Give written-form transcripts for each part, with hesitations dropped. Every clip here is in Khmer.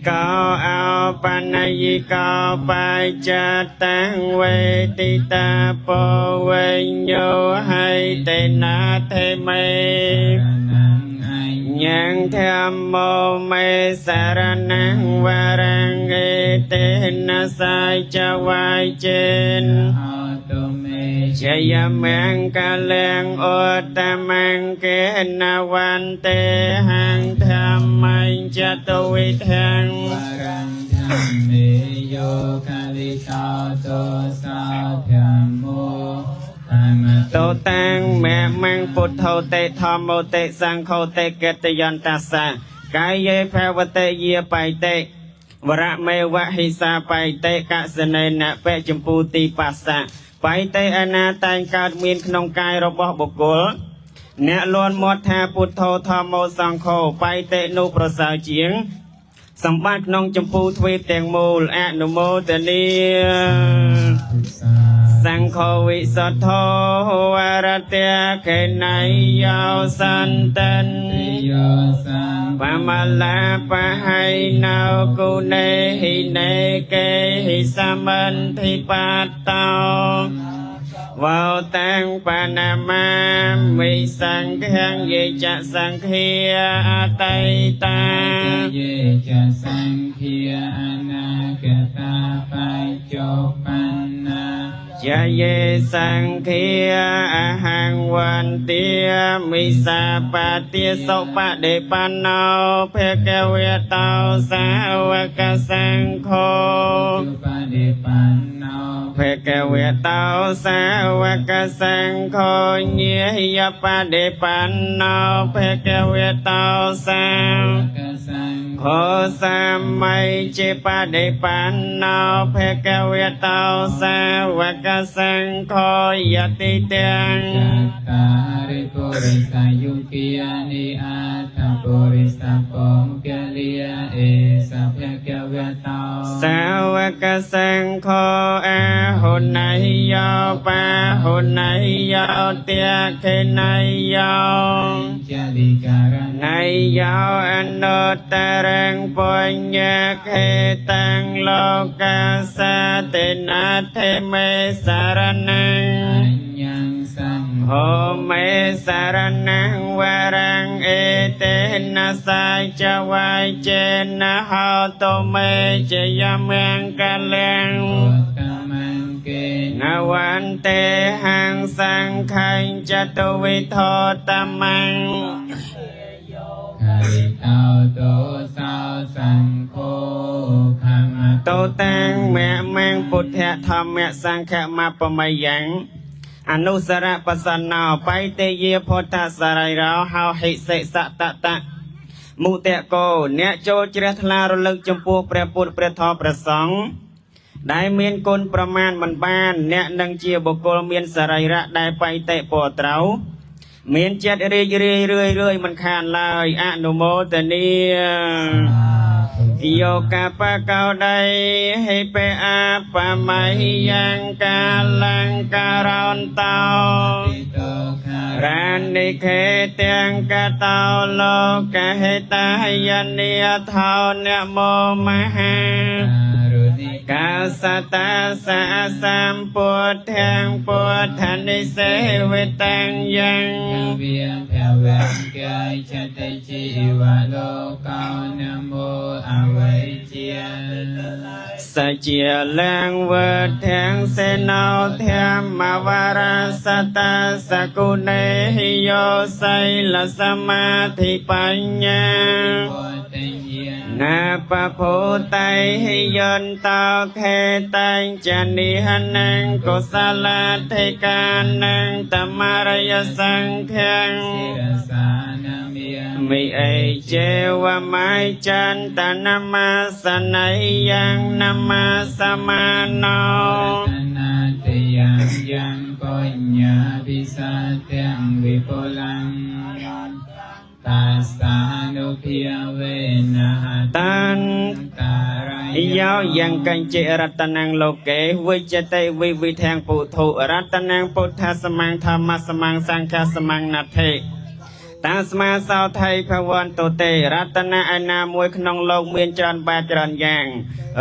กาเอาปัญญิกาปัจจตังเวติตาปเวญโยให้เตนะเทเมยังธรรมโมเมสารนังวารังเอเตนะสายจวายเจนชยมังกะเลงโอตมังเกณวันเตหังธรรมังจตุวิทังวารังธรรมเมโยคาลิตาโตสาธรรมโมโตตังแม่มังพุทโธเตธรรมโมเตสังโฆเตเกตยันตัสสะกายเยภวเตเยไปเตวระเมวะหิสาไปเตกะสเนนะเปจมพูติปัสสะไปเตอนาตังการมีนขนมกายរបស់បុគ្គលអ្នកលន់មាត់ថាពុទ្ធោធម្មោសង្ឃោបែតេនុប្រសើរជាងសម្បត្តិក្នុងចម្ពោះទ្វេទាំងមូលអនុមោទនីសង្ឃវិសទ្ធោវរតេខេណៃយោសន្តនបមលាបហៃណៅគុណេហិណេកេហិសមន្តិបាតោវោតាំងបណាមាមិសង្ឃังយេចសង្ឃាអតៃតាយេចសង្ឃាអនាគតាបច្ចុប្បន្នាយយេសង្ឃាអហង្វន្តិមិសាបតិសុបដិបណ្ណោភគវេតោសាវកសង្ឃោបដិបណ្ណោភគវេតោសាវកសង្ឃោញាយបដិបណ្ណោភគវេតោសាវកសង្ឃោសម័យជាបដិបណ្ណោភគវេតោសាវកសង្ឃោយតិទាំងតារិពុរិសាយុគិយានិអាតពុរិសាបំពលិយាអេសភគវេតោសាវកសង្ឃោអាហុណៃយោបាហុណៃយោទិខេណៃយោចលិការណៃយោអនុត្តរងបញ្ញខេតាំងលោកសាទេណាធេមេសារណងยังสังโฆเมสารนังวารังเอเตนะสายจวายเจนะหาโตเมเจยมังกะลังนวันเตหังสังขังจตุวิโทตมังคาริตาโตสาวสังโฆขมโตตังแม่มังพุทธธรรมสังฆมาปมยังอนุสระปสนาไปเตเยพุทธสารายเราหาหิเสสะตะตะมุเตโกเนโจเจริญทลารลึกจมพูព្រះពុទ្ធព្រះធម៌ព្រះសង្ឃដែលមានគុណប្រមាណមិនបានអ្នកនឹងជាបុគ្គលមានសរីរៈដែលបៃតេពត្រូវមានចិត្តរីករាយរឿយមិនខានឡើយអនុមោទនីយោកាបកោដៃហេបេអាបមៃយ៉ាងកាលង្ការន្តោរានិខេទាំងកតោលោកហេតាយនិយថោនមោមហាកាសតាសាសម្ពុទ្ធាងពុទ្ធានិសេវិតាំងយ៉ាងវិភវង្កាយចតិជីវលោកោនមោអវៃជាសជាលាំងវធាងសេណោធម្មវរសតាសគុណេយោសៃលសមាធិបញ្ញាណាបភូតៃយន្តោខេតាញ់ចនិហនੰកុសលធិកានੰតមរយសង្ឃังមិអេចេវមៃចន្តនមសណៃយ៉ាងនមសមាណោណាតិយ៉ាងបញ្ញាវិសាទាំងវិពលੰតាសានុភាវេណាតានការយោយ៉ាងកញ្ចិរតនាងលោកេវិជតិវិវិធាងពុទ្ធរតនាងពុទ្ធសមੰធម្មសមੰសង្ឃសមੰណដ្ឋិ តាស្មាសោថៃភវន្តតុទេរតនៈឯណាមួយក្នុងលោកមានច្រើនបែបច្រើនយ៉ាង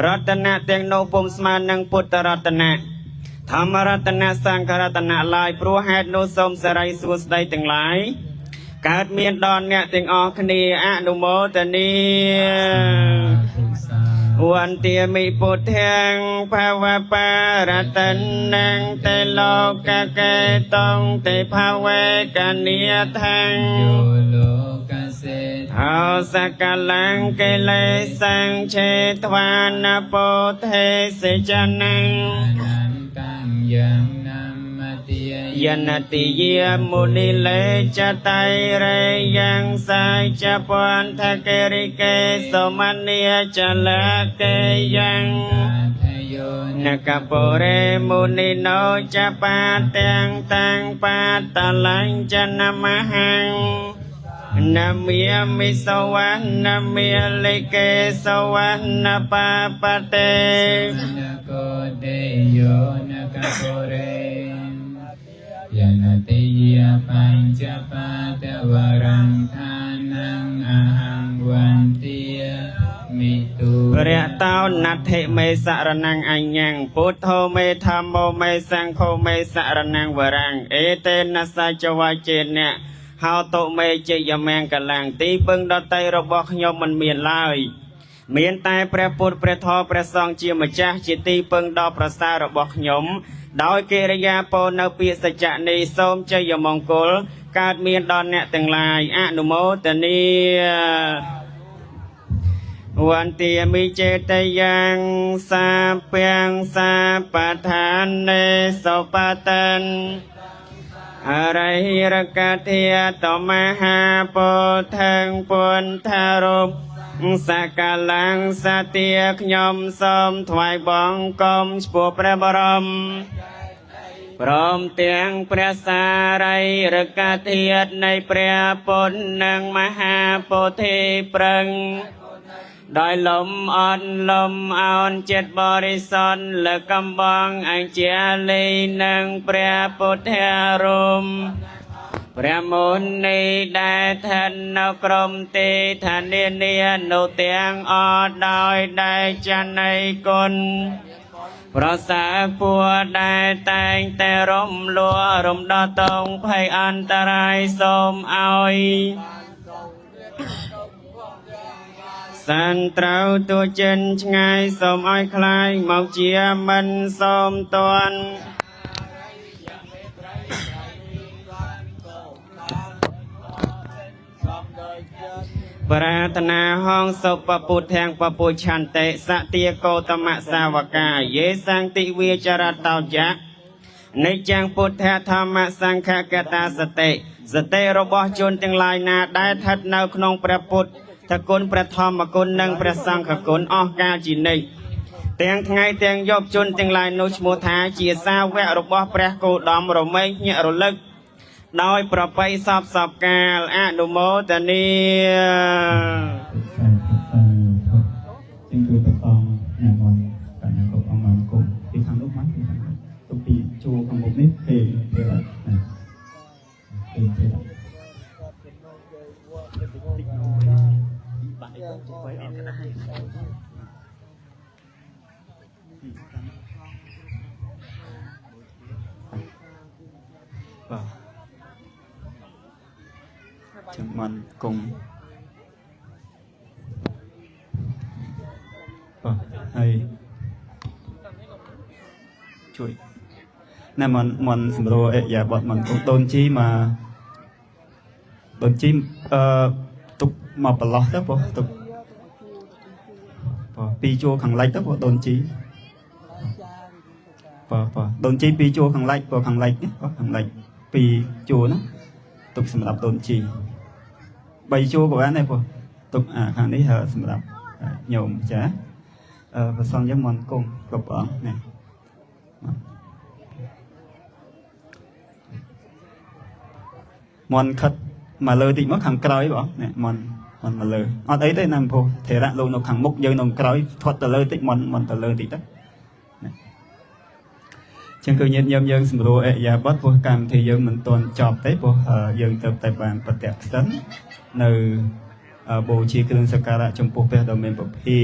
រតនៈទាំងនោះពុំស្មើនឹងពុទ្ធរតនៈធម្មរតនៈសង្ឃរតនៈឡើយព្រោះហេតុនោះសូមសិរីសួស្តីទាំងឡាយកើតមានដល់អ្នកទាំងអស់គ្នាអនុមោទនាវន្ទាមិពុទ្ធាំភវបារតនាំតេលោកកេតងតេភវេកនិយថាំយោលោកសេហោសកលាំកេលេសង្ឆេទ្វានពោធេសេចនាំតាំយ៉ាងណាមតិយនតិយាមុនិលេចតៃរេយ៉ាងសាយចពន្ធកេរិកេសមនិយចលកេយ៉ាងនកពុរេមុនិណោចបាទាំងតាំងបាតលាញ់ចនមហាំនមាមិសវណ្ណមេលេកេសវណ្ណបាបតេនកោដេយោនកពុរេយនតិយាបញ្ចបាតវរੰឋាนังអហង្វន្តិមិទុរៈតោណដ្ឋិមេសរណង្អញ្ញំពុទ្ធោមេធម្មោមេសង្ឃោមេសរណង្វរੰអេតេនសច្ចវចេនៈហោតុមេជយមង្គលាំងទីពឹងដតីរបស់ខ្ញុំមិនមានឡើយមានតែព្រះពុទ្ធព្រះធម៌ព្រះសង្ឃជាម្ចាស់ជាទីពឹងដ៏ប្រសើររបស់ខ្ញុំដោយកិរិយាពោលនៅពាក្យសច្ចៈនេះសូមជយមង្គលកើតមានដល់អ្នកទាំងឡាយអនុមោទនាវន្ទាមិចេតយ៉ាងសាពាំងសាបឋានេសុបតិនអរិរកធាតមហាពោធិងពុន្ធារូបសកលាំងសទាខ្ញុំសូមថ្វាយបង្គំចំពោះព្រះបរមព្រមទាំងព្រះសារីរកធាតុនៃព្រះពុទ្ធនិងមហាពោធិប្រឹងដោយលំអត់លំអោនចិត្តបរិសុទ្ធលើកំបងអញ្ជាលីនឹងព្រះពុទ្ធរូបព្រះមុនីដែលឋិននៅក្រុមទេឋានានានោះទាំងអស់ដោយដែលចនៃគុណប្រសើរពួរដែលតែងតែរំលួរំដោះតងភ័យអន្តរាយសូមឲ្យសានត្រូវទួចិនឆ្ងាយសូមឲ្យคลายមកជាមិនសូមតន់ប្រាថ្នាហងសុពពុទ្ធាំពពុឆន្តិសទាកោតមសាវកាយេសង្តិវាចរតោយៈនិច្ចំពុទ្ធធម្មសង្ឃកតាសតិសតិរបស់ជនទាំងឡាយណាដែលស្ថិតនៅក្នុងព្រះពុទ្ធគុណព្រះធម្មគុណនិងព្រះសង្ឃគុណអស់កាលជានិច្ចទាំងថ្ងៃទាំងយប់ជនទាំងឡាយនោះឈ្មោះថាជាសាវករបស់ព្រះគោតមរមែងភ្ញាក់រលឹកដោយប្របីសពកាលអនុមោទនាจึงคือประคองแนววันการนำกบออกมากุมที่ทางลูกมัดที่ทางตุปีจูของผมนี่เพลอะไรนะเพลอะไรจังมันกงហើយជួយណែមិនសម្រួលអេយ៉ាបត់មិនដូនជីមកដូនជីទុកមកប្រឡោះទៅព្រោះទុកពីរជួរខាងលិចទៅព្រោះដូនជីដូនជីពីរជួរខាងលិចព្រោះខាងលិចខាងលិចពីរជួរណាទុកសម្រាប់ដូនជី3ជួរក៏បានដែរព្រោះទុកខាងនេះសម្រាប់ញោមចាប្រសងយើងមិនគង់គ្រប់ព្រះអង្គនេះមិនខិតមកលើតិចមកខាងក្រោយបងនេះមិនមកលើអត់អីទេណាមពោះធេរៈលោកនៅខាងមុខយើងនៅក្រោយធាត់ទៅលើតិចមិនទៅលើតិចទៅ ចឹងគឺញាតិញោមយើងសម្រួលអេយ៉ាបតព្រោះកម្មវិធីយើងមិនទាន់ចប់ទេព្រោះយើងទៅតែបានប្រតិសិននៅបូជាគ្រឿងសក្ការៈចំពោះព្រះដ៏មានពភា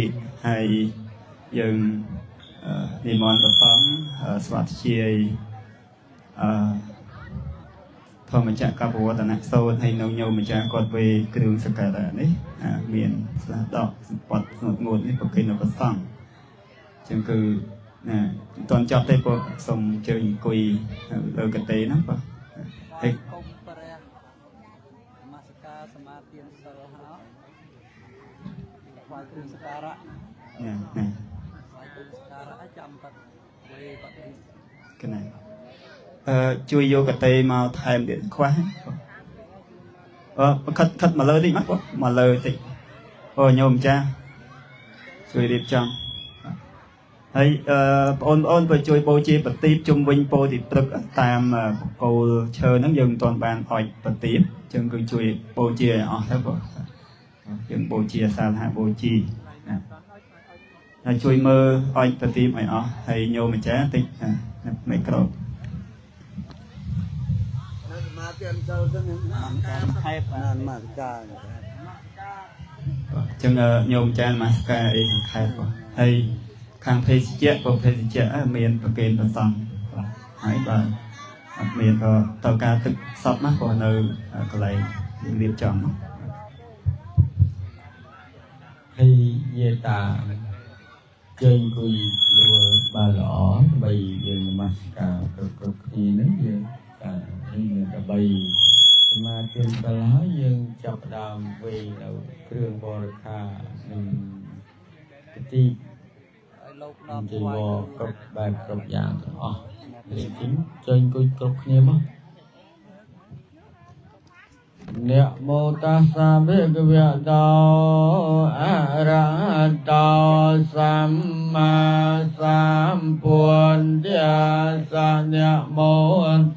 ហើយយើងនិមន្តព្រះសង្ឃស្វាធ្យាយធម្មចក្រកបវត្តនៈសូត្រហើយនៅញោមម្ចាស់គាត់វេគ្រឿងសក្ការៈនេះមានស្លាដកសម្បត្តិស្នូតងួតនេះប្រគេននៅព្រះសង្ឃចឹងគឺណាមិនទាន់ចប់ទេព្រោះសូមជើញអង្គុយលើកន្ទេលហ្នឹងបាទហើយកុំព្រះមស្ការសមាទានសិលហើយថ្វាយគ្រឿងសក្ការៈណាថ្វាយគ្រឿងសក្ការៈចាំបាត់វេបាត់កណែជួយយកកន្ទេលមកថែមទៀតខ្វះខិតមកលើតិចមកលើតិចអូញោមចាស់ជួយរៀបចំហើយបងប្អូនបើជួយបូជាប្រទីបជុំវិញពោធិព្រឹកតាមបកគោលឈើហ្នឹងយើងមិនទាន់បានអុចប្រទីបអញ្ចឹងគឺជួយបូជាឲ្យអស់ទៅបងយើងបូជាសាលហបូជាហើយជួយមើលអុចប្រទីបឲ្យអស់ហើយញោមម្ចាស់តិចមីក្រូទៀនចូលទៅនឹងការខេបបានមកការអញ្ចឹងញោមចានមកការអីខេបបងហើយខាងភេសជ្ជៈប្រភេទជ្ជៈមានប្រគេនប្រសង់បាទហើយបាទអត់មានក៏ត្រូវការទឹកសពណាព្រោះនៅកន្លែងរៀបចំហើយយាតាជើញគួយលួបានល្អដើម្បីយើងនមស្ការគ្រប់គ្នានឹងយើងតែនេះដើម្បីសមាធិសិលហើយយើងចាប់ផ្ដើមវេនៅគ្រឿងបរិក្ខារនិងទីលោកដល់ជីវរគ្រប់បែបគ្រប់យ៉ាងទាំងអស់នេះជើញគួយគ្រប់គ្នាមកนะโมตัสสะภะคะวะโตอะระหะโตสัมมาสัมพุทธัสสะนะโม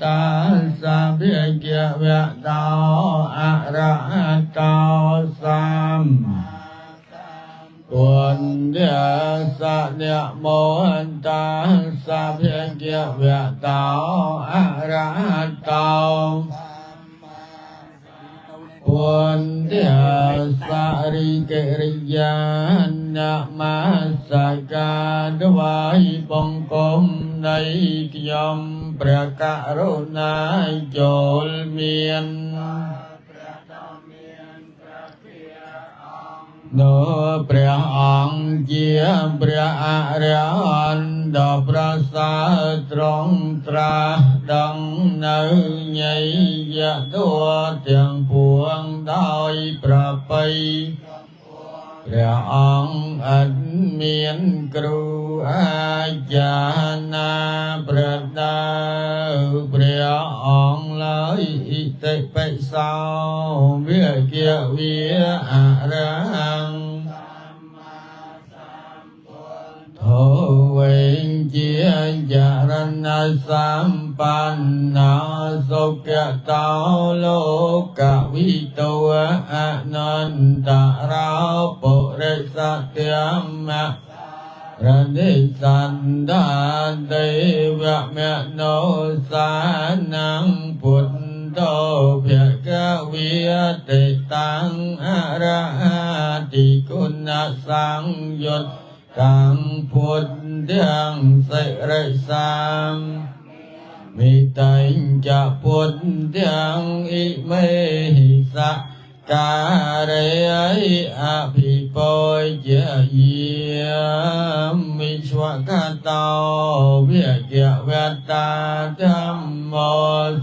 ตัสสะภะคะวะโตอะระหะโตสัมมาพุทธัสสะนะโมตัสสะภะคะวะโตอะระหะโตพุทธัสสะริกริยานะมาสการถวายบังคมในខ្ញុំព្រះករុណាចូលមាននៅព្រះអង្គជាព្រះអរហន្តដ៏ប្រសើរត្រង់ត្រាស់ដឹងនៅញយធម៌ទាំងពួងដោយប្រពៃព្រះអង្គអត់មានគ្រូអាចារ្យណាប្រដៅព្រះអង្គឡើយអិតិបិសោវិជ្ជាវិអរហង្គធោវិញជាចរណសម្បណ្ណាសុខតោលោកវិតោអនន្តរោពុរិសធម្មរនិសន្តាទេវមេណោសាนังពុទ្ធោភគវិតិតាំងអរហតិគុណសង្យុត្តតាំងពុទ្ធទាំងសិរិសាមមិតេញ្ចពុទ្ធទាំងអ៊ិមេហិសការេអភិពោជាយាមិស្វកតោវិជ្ជវតាធម្មោ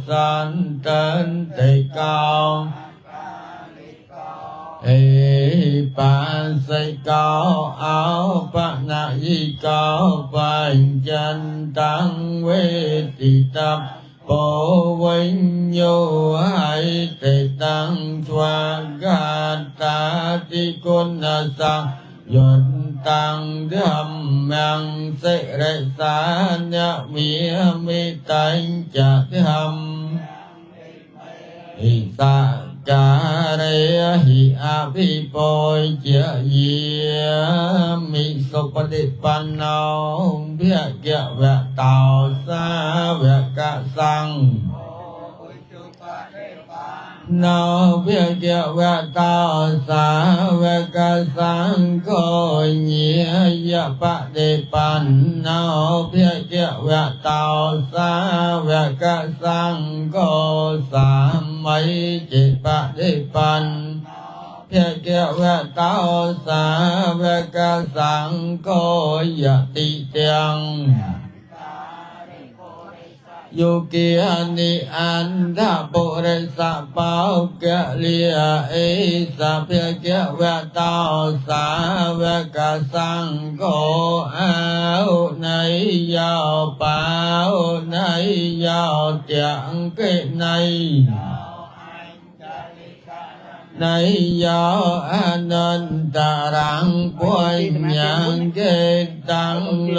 សន្តន្តិកោអេបានសិកោអោបណយិកោបញ្ចន្តងវេតិតពោវិញ្ញោហើយទេតាំងស្វាកាតាតិគុណសង្ឃយន្តតាំងធម្មងសិរិសានមិមិតេញ្ចធម្មឥសាការេហិអភិពោជាយាមិសុបតិបណ្ណោភគវ ตาสาวกสังนาเพียเกวะตาสาวกสังโฆเนียปะเดปันนาเพียเกวะตาสาวกสังโฆสามัยจิปะเดปันเพียเกวะตาสาวกสังโฆยติเตียงโยกิอานิอันดาปุริสะปาวเกลียเอสะเพียเกวะตาสาวกสังโฆอาอุนัยยาวปาอุนัยยาวเตียงเกนัยในยาวอนันตรังปุญญังเกตังโล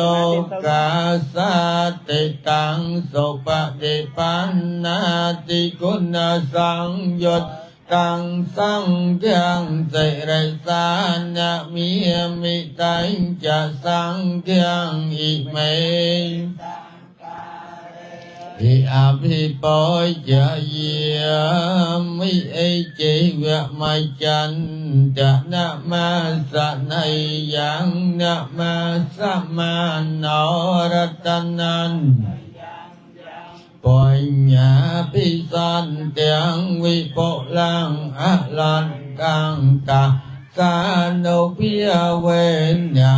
กาสัตติตังสุปฏิปันนาติคุณสังยุตตังสังฆังเสรสานะมิมิตังจะสังฆังอิเมอิอาภิปอยจะเยียมิเอจิวะมัจจันจะนะมาสะนัยยังนะมาสัมมานารัตนันปัญญาปิสันเตียงวิโปลังอะลันกังตาสานุพิยเวญา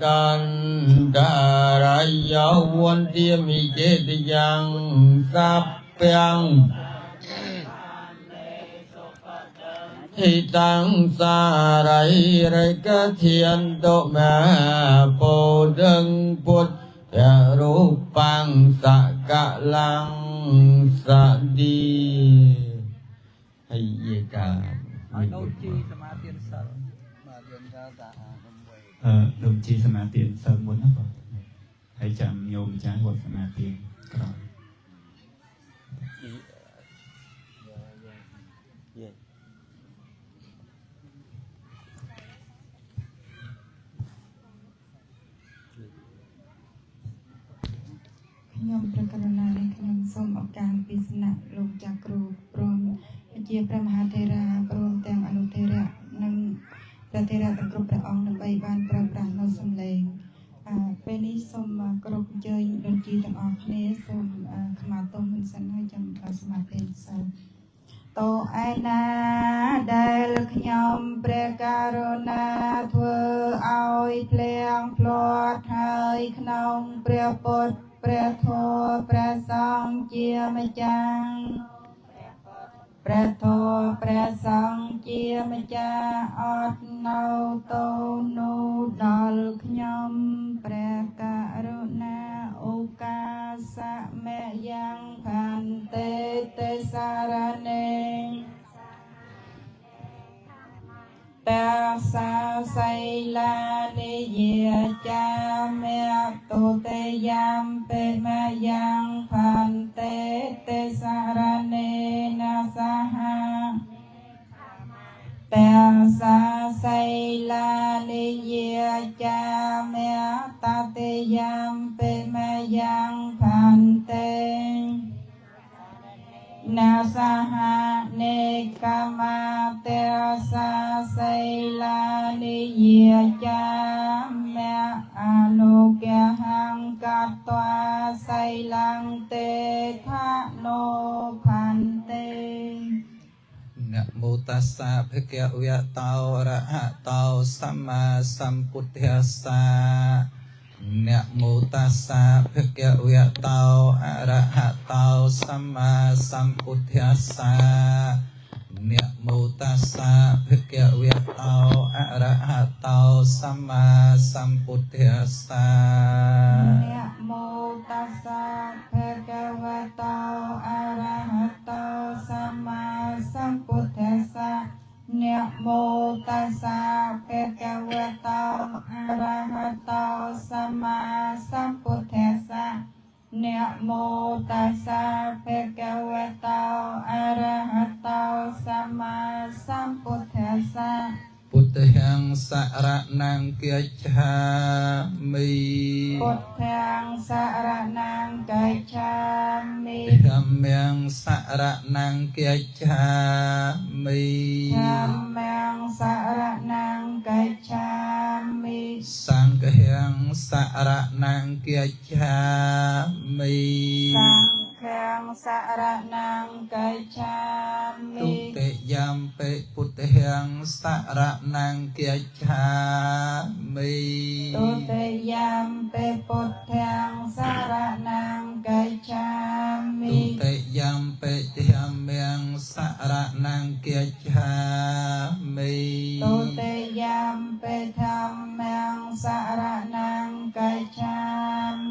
ตันดารายาวันเตียมิเจตยังสัพยังทิตังสารายเรกเทียนโตมาโพดังพุทธรูปังสักกะลังสดีให้เยกาđồng chíสมาธิเสริมบุญนะผมให้จำโยมจ้างบทสมาธิครับยมประกรณาในขนมส้มออกการปิศนะลงจากครูพร้อมเจียพระมหาเทราพร้อมแต่งอนุเทระนั่งพระเทระตะกรุบพระองค์นำใบบานประปรางนสมเลงเป็นนิสมกรุบเจยดนตรีต่างออกเนสมขมาตมมันสันให้จำสมาธิสมโตไอนาได้ลขยมประการนาเธอเอาเพลงพลอดให้ขนมเปรียปดเปรียโทเปรียสองเจียมจังเปรียโทเปรียสองเจียมจาอดเนาโตนูดอลขยมเปรียการนาโอกาสะแม่ยังพันเตเตสารเนตาสาไซลานิเยจาเมตุเตยามเปมายังพันเตเตสารเนนาสหาตาสาไซลานิเยจาเมตาเตยามเปมายังพันเตนาสหะเนกามาเตสาไซลานิเยจามะอนุเกหังกัตตวาไซลังเตทะโนพันเตนะโมตัสสะภะคะวะโตอะระหะโตสัมมาสัมพุทธัสสะนะโมตัสสะภะคะวะโตอะระหะโตสัมมาสัมพุทธัสสะนะโมตัสสะภะคะวะโตอะระหะโตสัมมาสัมพุทธัสสะนะโมตัสสะภะคะวะโตอะระหะโตสัมมาสัมพุทธัสสะนะโมตัสสะภะคะวะโตอะระหะโตสัมมาสัมพุทธัสสะนะโมตัสสะภะคะวะโตอะระหะโตสัมมาสัมพุทธัสสะพุทธังสระนังเกียจฉามิพุทธังสรณั កិច្ឆាមិ ธัมมังสรณังกัจฉามิ សង្ឃាំសរណង្កិច្ឆាមិ สังฆังสรณังกัจฉามิ ទុតិយំពេពុទ្ធិំសរណង្កិច្ឆាមិ ตุติยัมปิพุทธังสรณังกัจฉามิ ទុតិយំពេធម្មំសរណង្កិច្ឆាមិ ตุติยัมปิธัมมังสรณังกัจฉา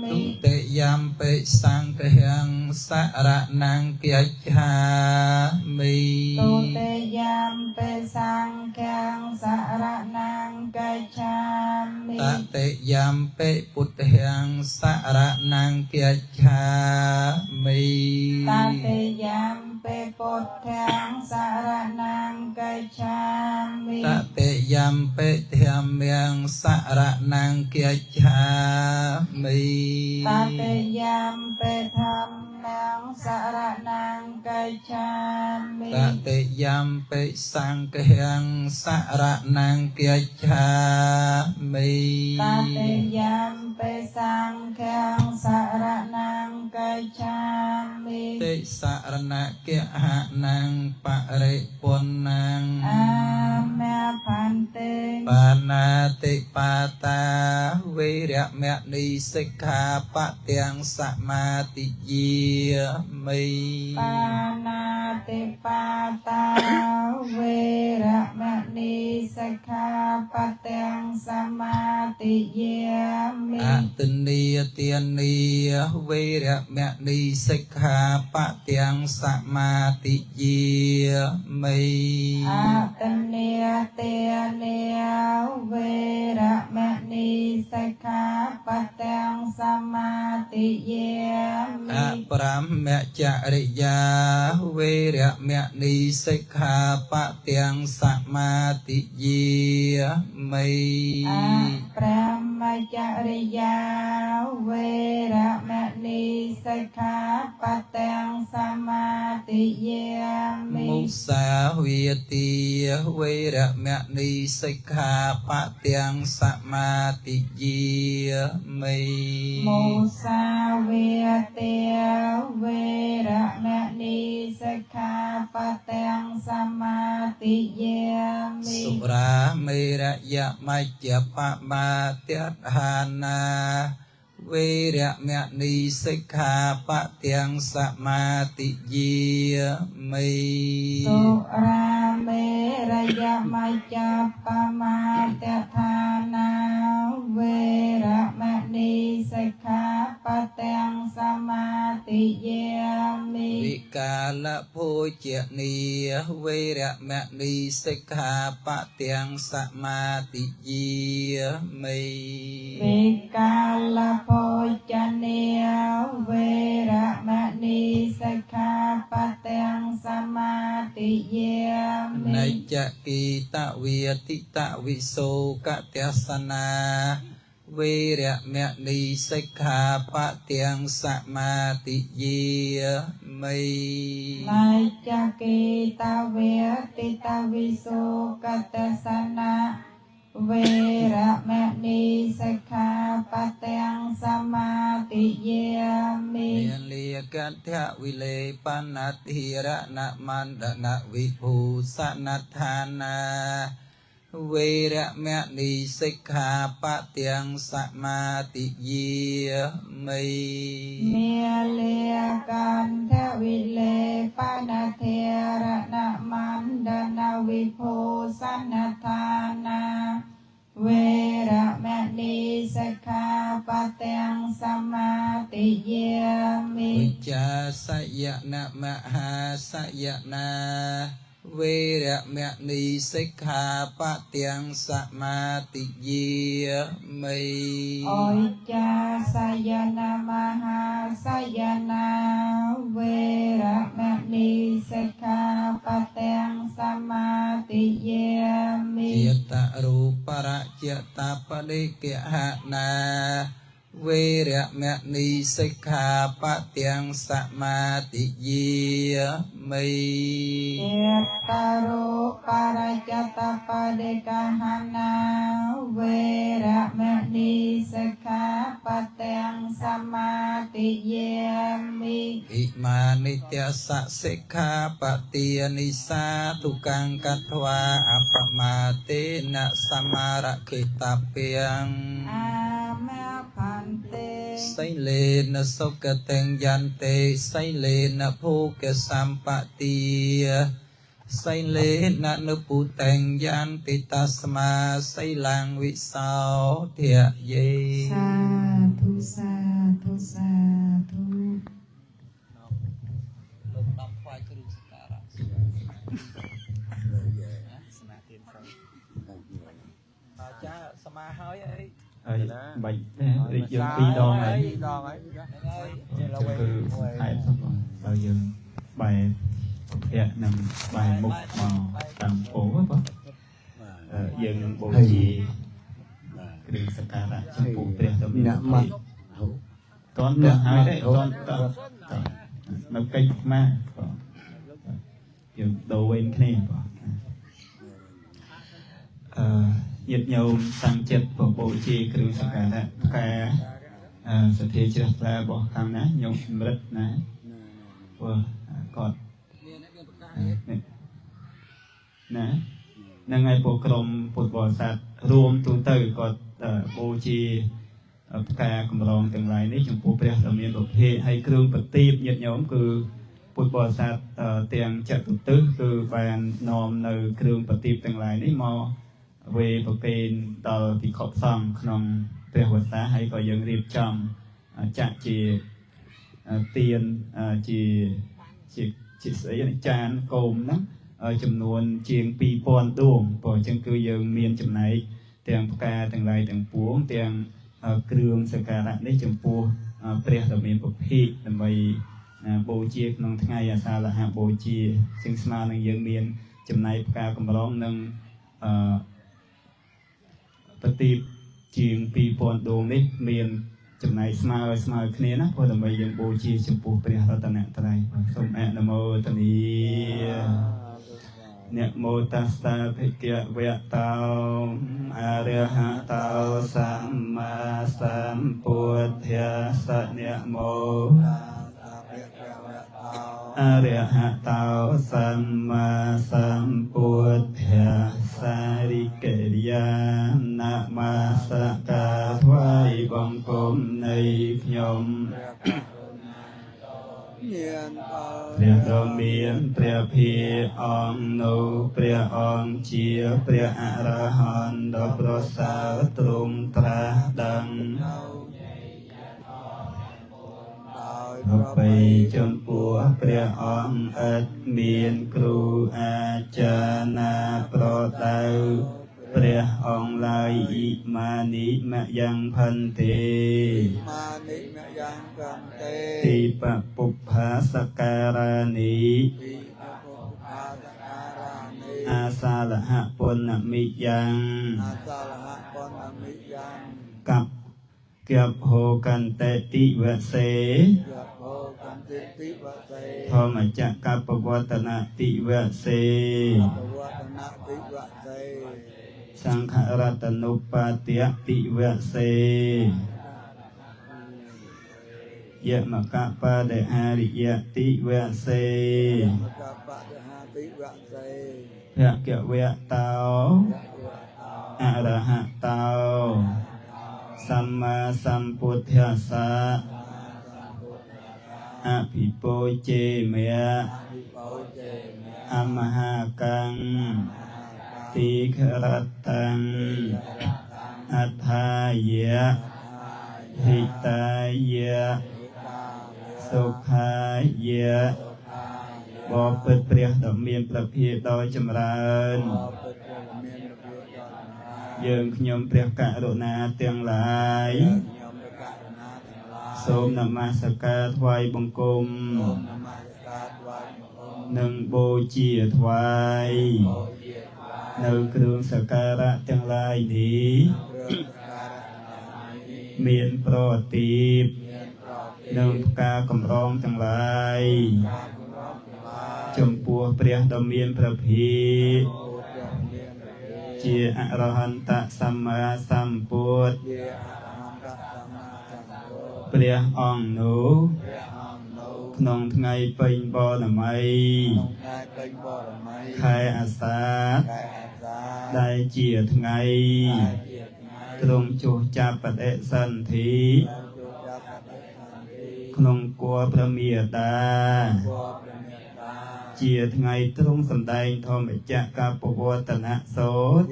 มิ ទុតិយំពេសង្ឃាំសរណង្កិច្ឆាមិ ตุติยัมปิสังฆังสรณังกัจฉามิ តតិយំពេពុទ្ធិំសរណង្កិច្ឆាមិ ตติยัมปิพุทธังสรณังกัจฉามิ តតិយំពេធម្មំសរណង្កិច្ឆាមិ ตติยัมปิธัมมังสรณังกัจฉามิ តតិយំពេសង្ឃាំសរណង្កិច្ឆាមិ ตติยัมปิสังฆังสรณังกัจฉามิ តិសរណកិហណังបរិពុណ္ណัง อามาพันเต បាណាតិបាតាវេរមណីសិក្ខាបទាំងសមាទិយាមិ ปานาติปาตาเวระมณีสิกขาปะทังสมาติเยมิ អទនីទានីវេរមណីសិក្ខាបទាំងសមាទិយាមិ อาตเนียเตเนียเวระมณีสิกขาปะทังสมาติเย អ มิ ប្រមចរិយាវេរមណីសិក្ខាបទាំងសមាទិយាមិ อาพระมจริยาเวระมณีสิกขาปะทังสมาติเยมิ មុសាវាទីវេរមណីសិក្ខាបទាំងសមាទិយាមិ มุสาเวเตเวระมณีสิกขาปะทังสมาติเยมิ សុរាមេរយមជ្ជបមាទហានាវេរមណីសិក្ខាបទាំងសមាទិយាមិ สุราเมรยมัจจปมาตฐานาเวระมณีสิกขาปะทังสมาติเยมิ វិកាលភោជនីវេរមណីសិក្ខាបទាំងសមាទិយាមិ วิกาลโภจเนียเวระมณีสิกขาปะทังสมาติเยมิ នច្ចគីតវិតិតវិសោកទស្សនាវេរមណីសិក្ខាបទាំងសមាទិយាមិ นาจกีตาเวติตาวิสุกตสนะเวระมณีสิกขาปะทังสมาติเยมิ មានលាកន្ធវិលេបណតិរណមណ្ឌនវិភូសនដ្ឋានាវេរមណីសិក្ខាបទាំងសមាទិយាមិ เมียเลียกันทวิเลปนาเทระนะมันดนาวิโพสันทานาเวระมณีสิกขาปะทังสมาติเยมิ វិចាសយនមហាសយនាវេរមណីសិក្ខាបទាំងសមាទិយាមិ โอยจาสยนามหาสยนาเวระมณีสิกขาปะทังสมาติเยมิ จิตรูปรจตปริกหนา វេរមណីសិក្ខាបទាំងសមាទិយាមិ Yetta rupa rajata padekahana Veramani sikkhapattang samadhiyami อิมานิเตสะสิกขาปะเตียนิสาทุกังกัตถวาอัปปมาเตนะสมาระคิตาเปียง Ama phante ไสเลนะสุกเตงยันเตไสเลนะภูเกสัมปติไสเลนะนุปุเตงยันติตัสมาไสลังวิสาเทียเย Sadhu sadhu sadhu លោកដំខ្វាយគ្រូសការៈអាចារ្យសមាហើយអី ហើយបាច់រៀបយើង2 ដងហើយ ដងហើយហើយ គឺខែទៅដល់យើងបែរភ័ក្រនឹងបែរមុខមកតាមពោបងយើងនឹងបូជាគ្រឿងសក្ការៈចំពោះព្រះដ៏មានអ្នកមកតន់ទៅហើយទេតន់នៅកិច្ចមកបងយើងដូរវិញគ្នាបងញាតិញោមតាំងចិត្តបូជាគ្រឿងសក្ការៈផ្កាសទ្ធាជ្រះថ្លារបស់ខាងណាញោមសម្រិទ្ធណាព្រោះគាត់ណានឹងឲ្យពួកក្រុមពុទ្ធបរិស័ទរួមទូទៅគាត់បូជាផ្កាកម្រងទាំងឡាយនេះចំពោះព្រះដ៏មានពភេហើយគ្រឿងប្រទីបញាតិញោមគឺពុទ្ធបរិស័ទទាំងចតុទិសគឺបាននាំនៅគ្រឿងប្រទីបទាំងឡាយនេះមកវេប្រគេនដល់ភិក្ខុសង្ឃក្នុងព្រះវស្សាហើយក៏យើងរៀបចំចាក់ជាទៀនជាស្អីចានគោមហ្នឹងចំនួនជាង 2000 ដួងព្រោះអញ្ចឹងគឺយើងមានចំណែកទាំងផ្កាទាំងឡាយទាំងពួងទាំងគ្រឿងសក្ការៈនេះចំពោះព្រះដ៏មានពភេកដើម្បីបូជាក្នុងថ្ងៃអាសាฬហបូជាជាងស្មើនឹងយើងមានចំណែកផ្កាកម្រងនិងប្រទីបជាង 2000 ដួងនេះមានចំណែកស្មើគ្នាណាព្រោះដើម្បីយើងបូជាចំពោះព្រះរតនត្រ័យសូមអនុមោទនាนะโมตัสสะภะคะวะโตอะระหะโตสัมมาสัมพุทธัสสะนะโมอะระหะโตสัมมาสัมพุทธัสสะริกริยานะมาสการថ្វាយបង្គំនៃខ្ញុំព្រះដ៏មានព្រះភិអង្គនោះព្រះអង្គជាព្រះអរហន្តដ៏ប្រសើរទ្រង់ត្រាស់ដឹងដើម្បីចំពោះព្រះអង្គឥតមានគ្រូអាចារ្យណាប្រដៅព្រះអង្គឡើយអ៊ីម៉ានិមយ៉ាងផន្តិទីបពុប្ផាសការនីអាសាលហពុណមិយ៉ាងកັບគៀបហោកន្តតិវសេធម្មចក្រពវតនតិវសេសង្ឃរតនុបាតិតិវសេយមកបដិហារិយតិវសេភគវៈតោអរហតោសម្មាសម្ពុទ្ធស្សៈអភិពោជេមេអមហាកੰទីខរតੰអថាយៈហិតាយៈសុខាយៈបបិទ្ធព្រះដ៏មានព្រះភិក្ខុដ៏ចម្រើនយើងខ្ញុំព្រះករុណាទាំងឡាយសូមនមស្ការថ្វាយបង្គំនិងបូជាថ្វាយនៅគ្រឿងសក្ការៈទាំងឡាយនេះ មានប្រទីបនឹងការកម្រងទាំងឡាយចំពោះព្រះដ៏មានព្រះភិក្ខជាអរហន្តសម្មាសម្ពុទ្ធព្រះអង្គនោះក្នុងថ្ងៃពេញបរមីខែអាសាឍដែលជាថ្ងៃទ្រង់ចុះចាប់បដិសន្ធិក្នុងគួរព្រះមេតាជាថ្ងៃទ្រង់សម្ដែងធម្មចក្រកពវតនសូត្រ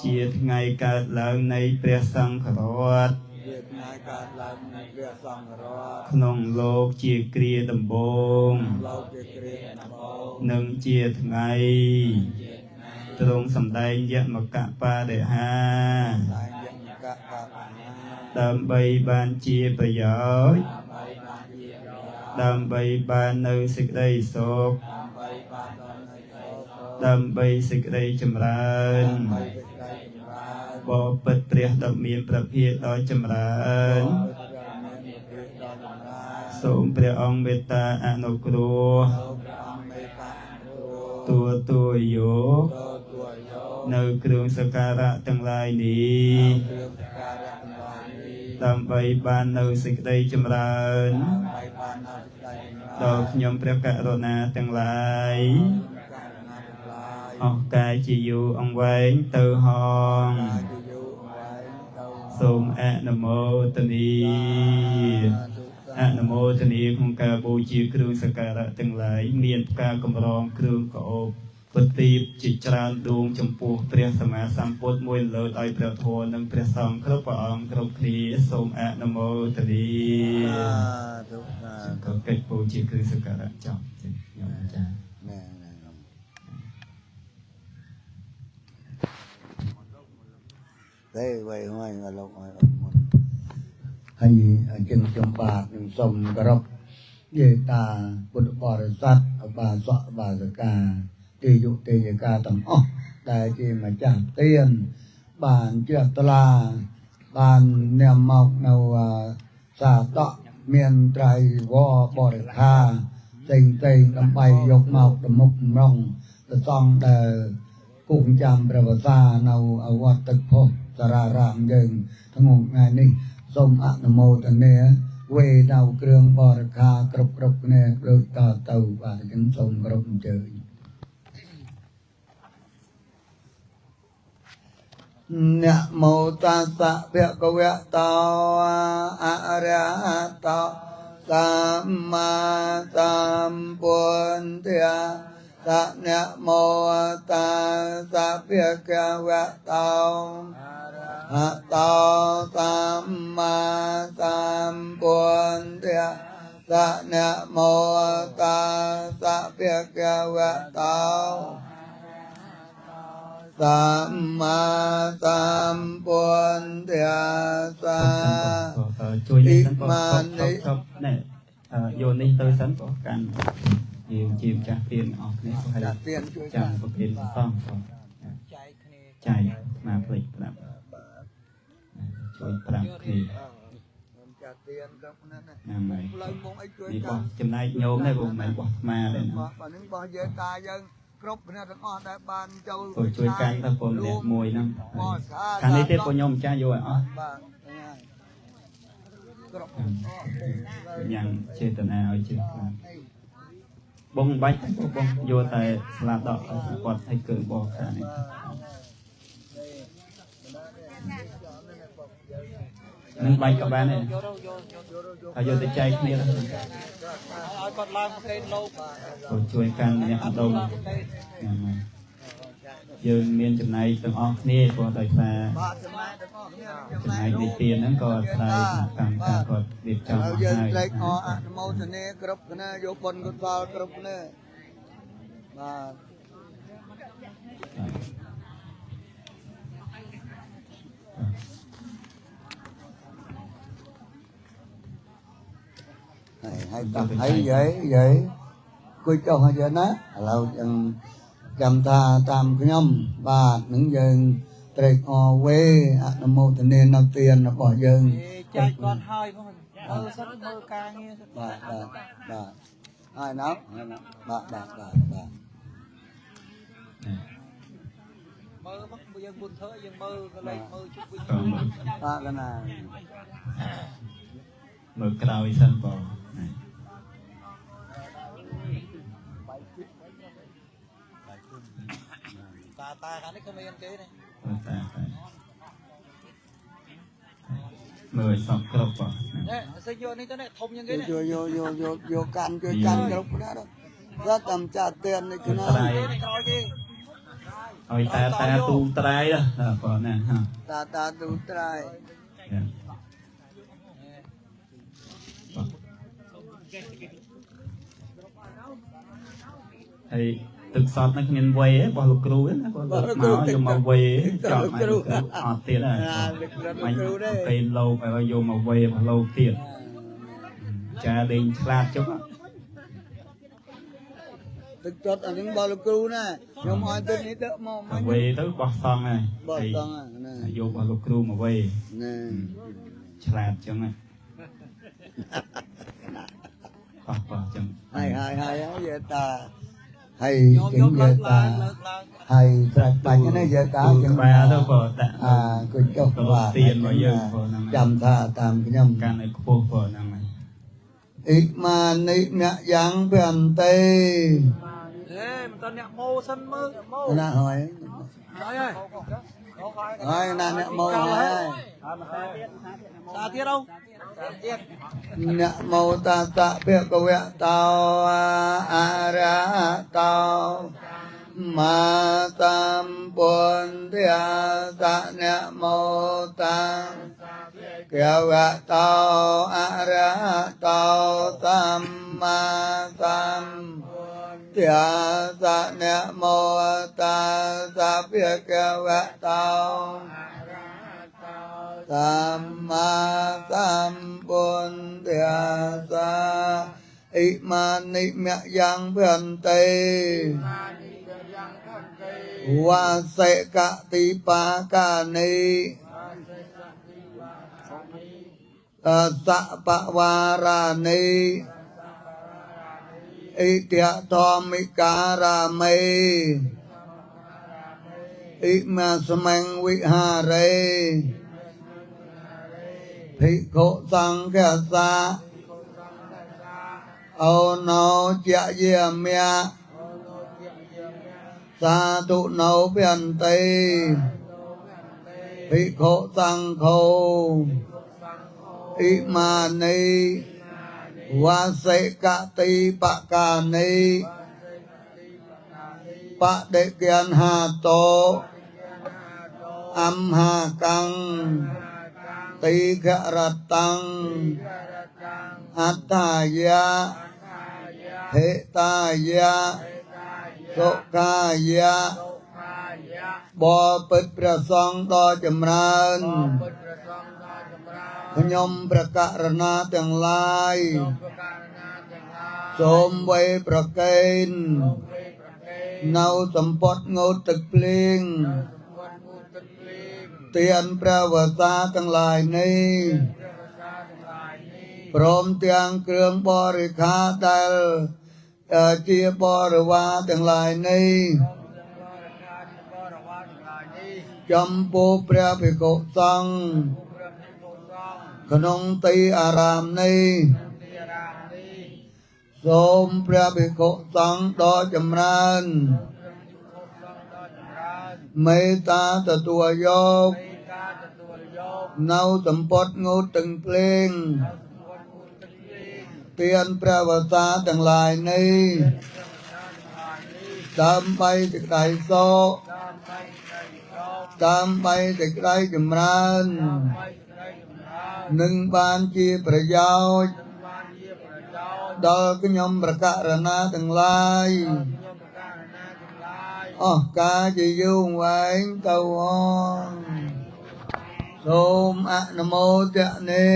ជាថ្ងៃកើតឡើងនៃព្រះសង្ឃរដ្ឋក្នុងលោកជាគ្រាដំបូងនិងជាថ្ងៃទ្រង់សម្ដែងយមកបរិហាដើម្បីបានជាប្រយោជន៍ដើម្បីបាននៅសេចក្តីសុខដើម្បីសេចក្តីចម្រើនបបិទ្ធព្រះដ៏មានព្រះភិក្ខដ៏ចម្រើនសូមព្រះអង្គមេត្តាអនុគ្រោះទទួលយកនៅគ្រឿងសក្ការៈទាំងឡាយនេះដើម្បីបាននៅសេចក្តីចម្រើនដល់ខ្ញុំព្រះករុណាទាំងឡាយអស់កាយជាយូរអង្វែងទៅហងសូមអនុមោទនាក្នុងការបូជាគ្រឿងសក្ការៈទាំងឡាយមានផ្កាកម្រងគ្រឿងកោបប្រទីបជាច្រើនដួងចំពោះព្រះសម្មាសម្ពុទ្ធមួយលើដោយព្រះធម៌និងព្រះសង្ឃគ្រប់ព្រះអង្គគ្រប់គ្នាសូមអនុមោទនាក៏កិច្ចបូជាគ្រឿងសក្ការៈចប់ខ្ញុំអាចារ្យthế vậy ngoài là lộc ngoài hay chân trong bạc nhưng sông cà rốc về ta bột bò rồi sắt bà sọ bà giật cà tì dụ tì giật cà tầm óc đại chi mà chẳng tiền bàn chuyện tà la bàn niệm mọc nào xả tọ miền trái vò bò được kha tình tình đâm bay dục mọc đâm mục rong xong đờ cùng chạm bờ xa nào ở quạt tật phôสารารามเดิงทั้งหมดงานนี้ส้มอนุโมทนาเวดาวเครื่องบริคากรบกรบเนี่ยโดยต่อเต่าว่าจึงส้มกรบเจอนะโมตัสสะภะคะวะโตอะระหะโตสัมมาสัมพุทธัสสะนะโมตัสสะภะคะวะโตอะโตสัมมาสัมพุทธัสสะนะโมตัสสะภะคะวะโตสัมมาสัมพุทธัสสะជួយនេះសិនក៏ណែយកនេះទៅសិនក៏កាន់យើងជាម្ចាស់ទានអស់គ្នាក៏ឲ្យចាំប្រពៃណីសងក៏ចែកមកផ្លេចប្រាប់ជួយប្រាប់គ្នាចាទៀនក៏ប៉ុណ្ណឹងណាផ្លូវមកអីជួយនេះបោះចំណែកញោមដែរបងមិនបោះស្មាដែរណាបាទនឹងបោះយើងតាយើងគ្រប់គ្នាទាំងអស់ដែលបានចូលជួយកាន់ទៅពលម្នាក់មួយហ្នឹងខាងនេះទៀតបងញោមម្ចាស់យកឲ្យអស់បាទគ្រប់យ៉ាងចេតនាឲ្យជឿបងបាច់បងយកតែស្លាប់ដកគាត់ឲ្យគឺបោះខាងនេះនឹងបាច់ក៏បានដែរហើយយកទៅចែកគ្នាឲ្យគាត់ឡើងប្រកេនលោកជួយកាន់អ្នកអត់ដុំយើងមានចំណែកទាំងអស់គ្នាព្រោះដោយសារចំណែកនៃទានហ្នឹងក៏ស្ដាយកម្មការគាត់រៀបចំមកហើយយើងលេខអនុមោទនាគ្រប់គ្នាយកបុណ្យកុសលគ្រប់គ្នាបាទhay tập thấy vậy cuối cho hay vậy đó lâu chẳng cầm tha tam cái nhom và những dân ត្រេកអរវេអនុមោទនានៅទានរបស់យើង ចែកគាត់ហើយផងមើលសិនមើលការងារសិន បាទហើយណាបាទ មើលមកយើងមុនធ្វើយើងមើលកន្លែងមើលជុំវិញ បាទកណា មើលក្រោយសិនបង តាខាងនេះគ្មានគេទេ តាមើលសពគ្រប់បង នេះសិយកនេះទៅនេះធំជាងគេនេះ យកកាន់ជួយកាន់គ្រប់ណាស់រត់តាមចាត់ទៀននេះគឺណា ត្រៃ ក្រោយគេ ឲ្យតាទូត្រៃបងណាហ่า តាទូត្រៃ ហើយទឹកសតហ្នឹងគ្មានវ័យទេរបស់លោកគ្រូណាគាត់មកយកមកវ័យចប់មកគ្រូអត់ទៀតហើយមិនពេលលោកឲ្យយកមកវ័យរបស់លោកទៀតចាលេងឆ្លាតចុះ ទឹកចត់អានឹងរបស់លោកគ្រូណាខ្ញុំឲ្យទឹកនេះទៅមក វ័យទៅបោះសង់ហើយ បោះសង់ណា យករបស់លោកគ្រូមកវ័យ ណា ឆ្លាតចឹងហ៎បោះចឹង ហើយយាតាហើយជាងយាតាហើយត្រាច់បាញ់នេះយាតាជាង ក្បាលទៅបងដាក់ គុញចុះក្បាល ទៀនមកយើងបងហ្នឹង ចាំថាតាមខ្ញុំ កាន់ឲ្យខ្ពស់បងហ្នឹង អ៊ីម៉ានិអ្នកយ៉ាងព្រះអន្តេ មិនតអ្នកម៉ូសិនមើលម៉ូ ណាហើយ ហើយ ណាអ្នកមកហើយ តាទៀតđâuទៀត นะโมตัสสะภะคะวะโตอะระหะโตมาตัมปุญญาสะนะโมตัสสะภะคะวะโตอะระหะโตสัมมาสัมพุทธัสสะนะโมตัสสะภะคะวะโตสัมมาสัมพุทธัสสะอิมานิมะยังพันเตวาเสกติปากานิสัปวารานิอิเตียทอมิการาเมอิมาสมังวิหาเรภิกขุสังฆสะโอโนจะเยี่ยมยะสาธุโนเพียนติภิกขุสังโฆอิมานิวาเสกติปะกานิปะเดกยันหาโตอัมหากังติขรัตตังอัตตายะเหตายะสุขายะบ่ปิดประสงค์ต่อจำเริญขยมประกาศนาทั้งหลายสมไว้ประเคนเนาสัมปดงูตึกเพลงเตียนพระวสาทั้งหลายนี้พร้อมเตียงเครื่องบริขารแต่เจียบริวาทั้งหลายนี้จำปูพระภิกขุสงฆ์ขนมตีอารามนี้สมพระภิกขุสงฆ์ต่อจำเริญเมตตาตตัวยกเนาสัมปดงูตึงเพลงเตียนพระวสาทั้งหลายนี้ตามไปติดไก่โซตามไปติดไก่จำเริญหนึ่งบานจีประโยชน์ดอลขยมประกาศนาทั้งหลายกาจะยุ่งไว้เต้าโสมอนุโมทนา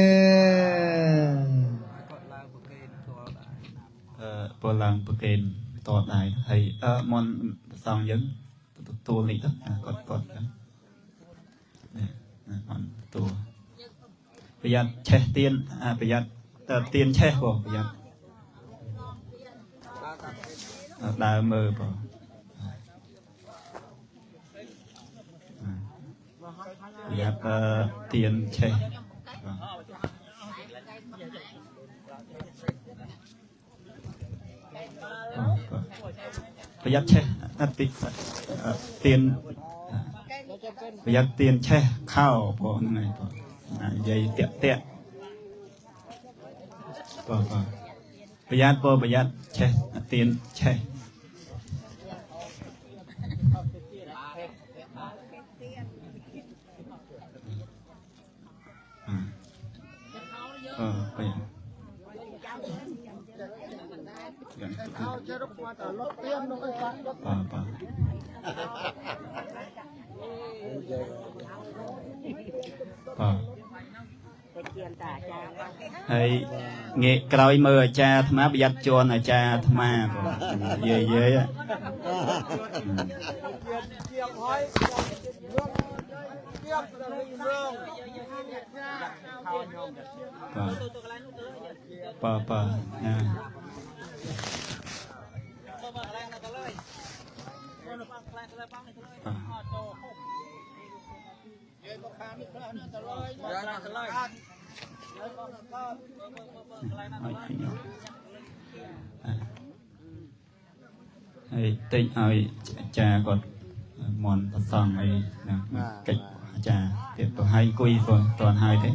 ពលឡើងប្រកេនតតដែរហើយមនសងយើងទទួលនេះទៅគាត់ còn tù bây giờ che tiền bây giờ tiền che bỏ bây giờ đào mơ bỏ bây giờ tiền che bây giờ che tiền bây giờ tiền che khao bỏ này bỏ dây tiện tiện bỏ bây giờ che tiền che bây giờ hay nghe còi mưa cha thầm bây giờ chôn ở cha thầm về về á nha tinh ơi cha còn mòn sòng ấy cách cha tiếp tục hai quy rồi toàn hai thế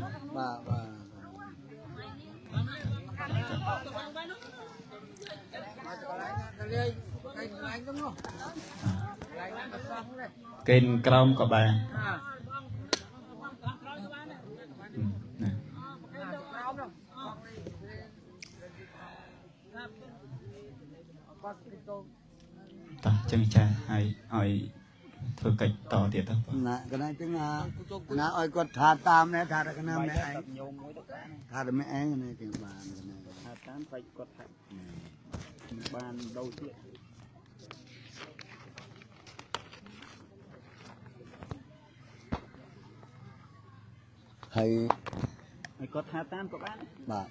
kênh crom của bà ta chân cha hay hỏi thôi cách tỏ tiệt thôi cái này chứng là ơi con thà tam này thà cái nam này thà được mấy anh này tiền bàn thà tam phải có thà bàn đầu tiên thầy có thà tam của bạn bà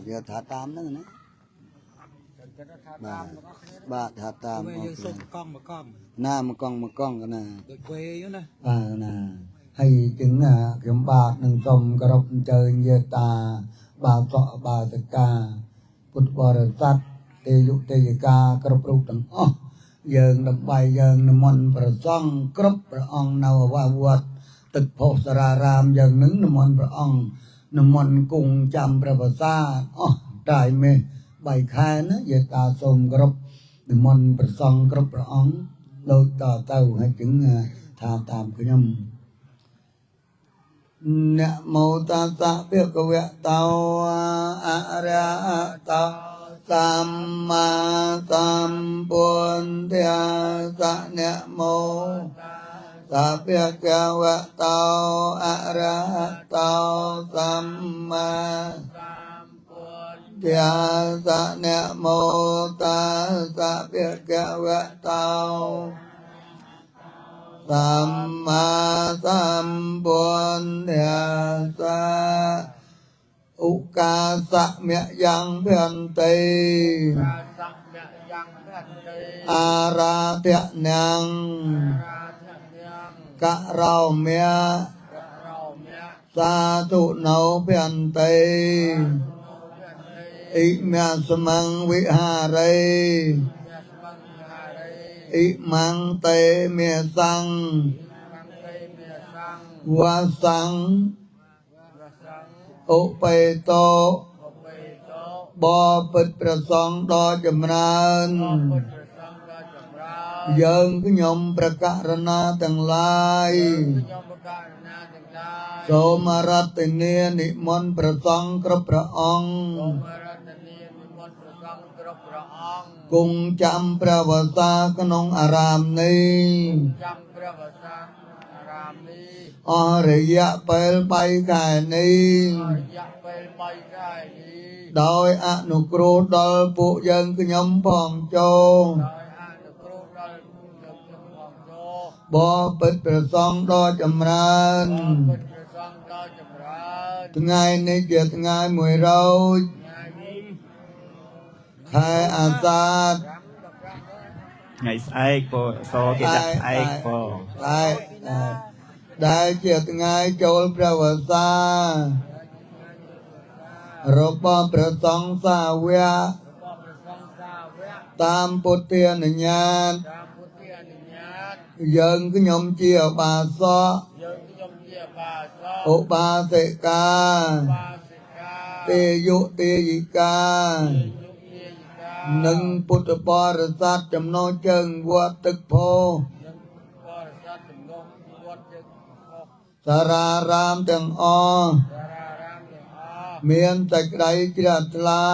giờ thà tam đó này bà thà tam mà con cái này nè hay chứng kiếm bạc nâng sông cái rộng trời như ta bà sọ bà tất cả phút bờ sát tê dụ tê ca cái rộng rộng đằng dường đập bài dường nằm mòn bờ sông cướp bờ ong nào vào vượt tực phổ sara ram dường nứng nằm mòn cùng chăm bờ xa đại mê bài khai nó về ta sông cái rộng nằm mòn bờ sông cướp bờ ong lôi tờ tàu hay chứng tha tam cái nhầm Namo tassa bhagavato arahato samma sambuddhassa Namo tassa bhagavato arahato samma sambuddhassa Namo tassa bhagavato Samma Sambuddhassa Ukasa mẹ yang phiền tây Ara thiện năng Cả rau mẹ Sa thụ nấu phiền tây Ý mẹ samang vihare Ý mang tê mẹ sang Hoa sang Ô bê tô Bò bịch bà song đo chùm rân Dân cái nhóm bà cả rana tầng lai Sô mà rát tình nia nị môn bà song krop bà ong Cùng chăm bà bà sa cái nông aram ni Riya pel bay khai ni Đôi anukru đôi phụ dân cái nhóm phòng chô Bò bịch bà song đo chầm rân ថ្ងៃនេះជាថ្ងៃ100ខែអាសាឍ ថ្ងៃស្អែកពោសគេដាក់ស្អែកពោ ដែលជាថ្ងៃចូលព្រះវស្សារបស់ព្រះសង្ឃសាវកតាមពុទ្ធានុញ្ញាតយើងខ្ញុំជាឧបាសកឧបាសិកាទេយុទេយិកានិងពុទ្ធបរិស័ទចំណោជើងវត្តទឹកផោសារារាមទាំងអស់មានសេចក្តីជ្រះថ្លា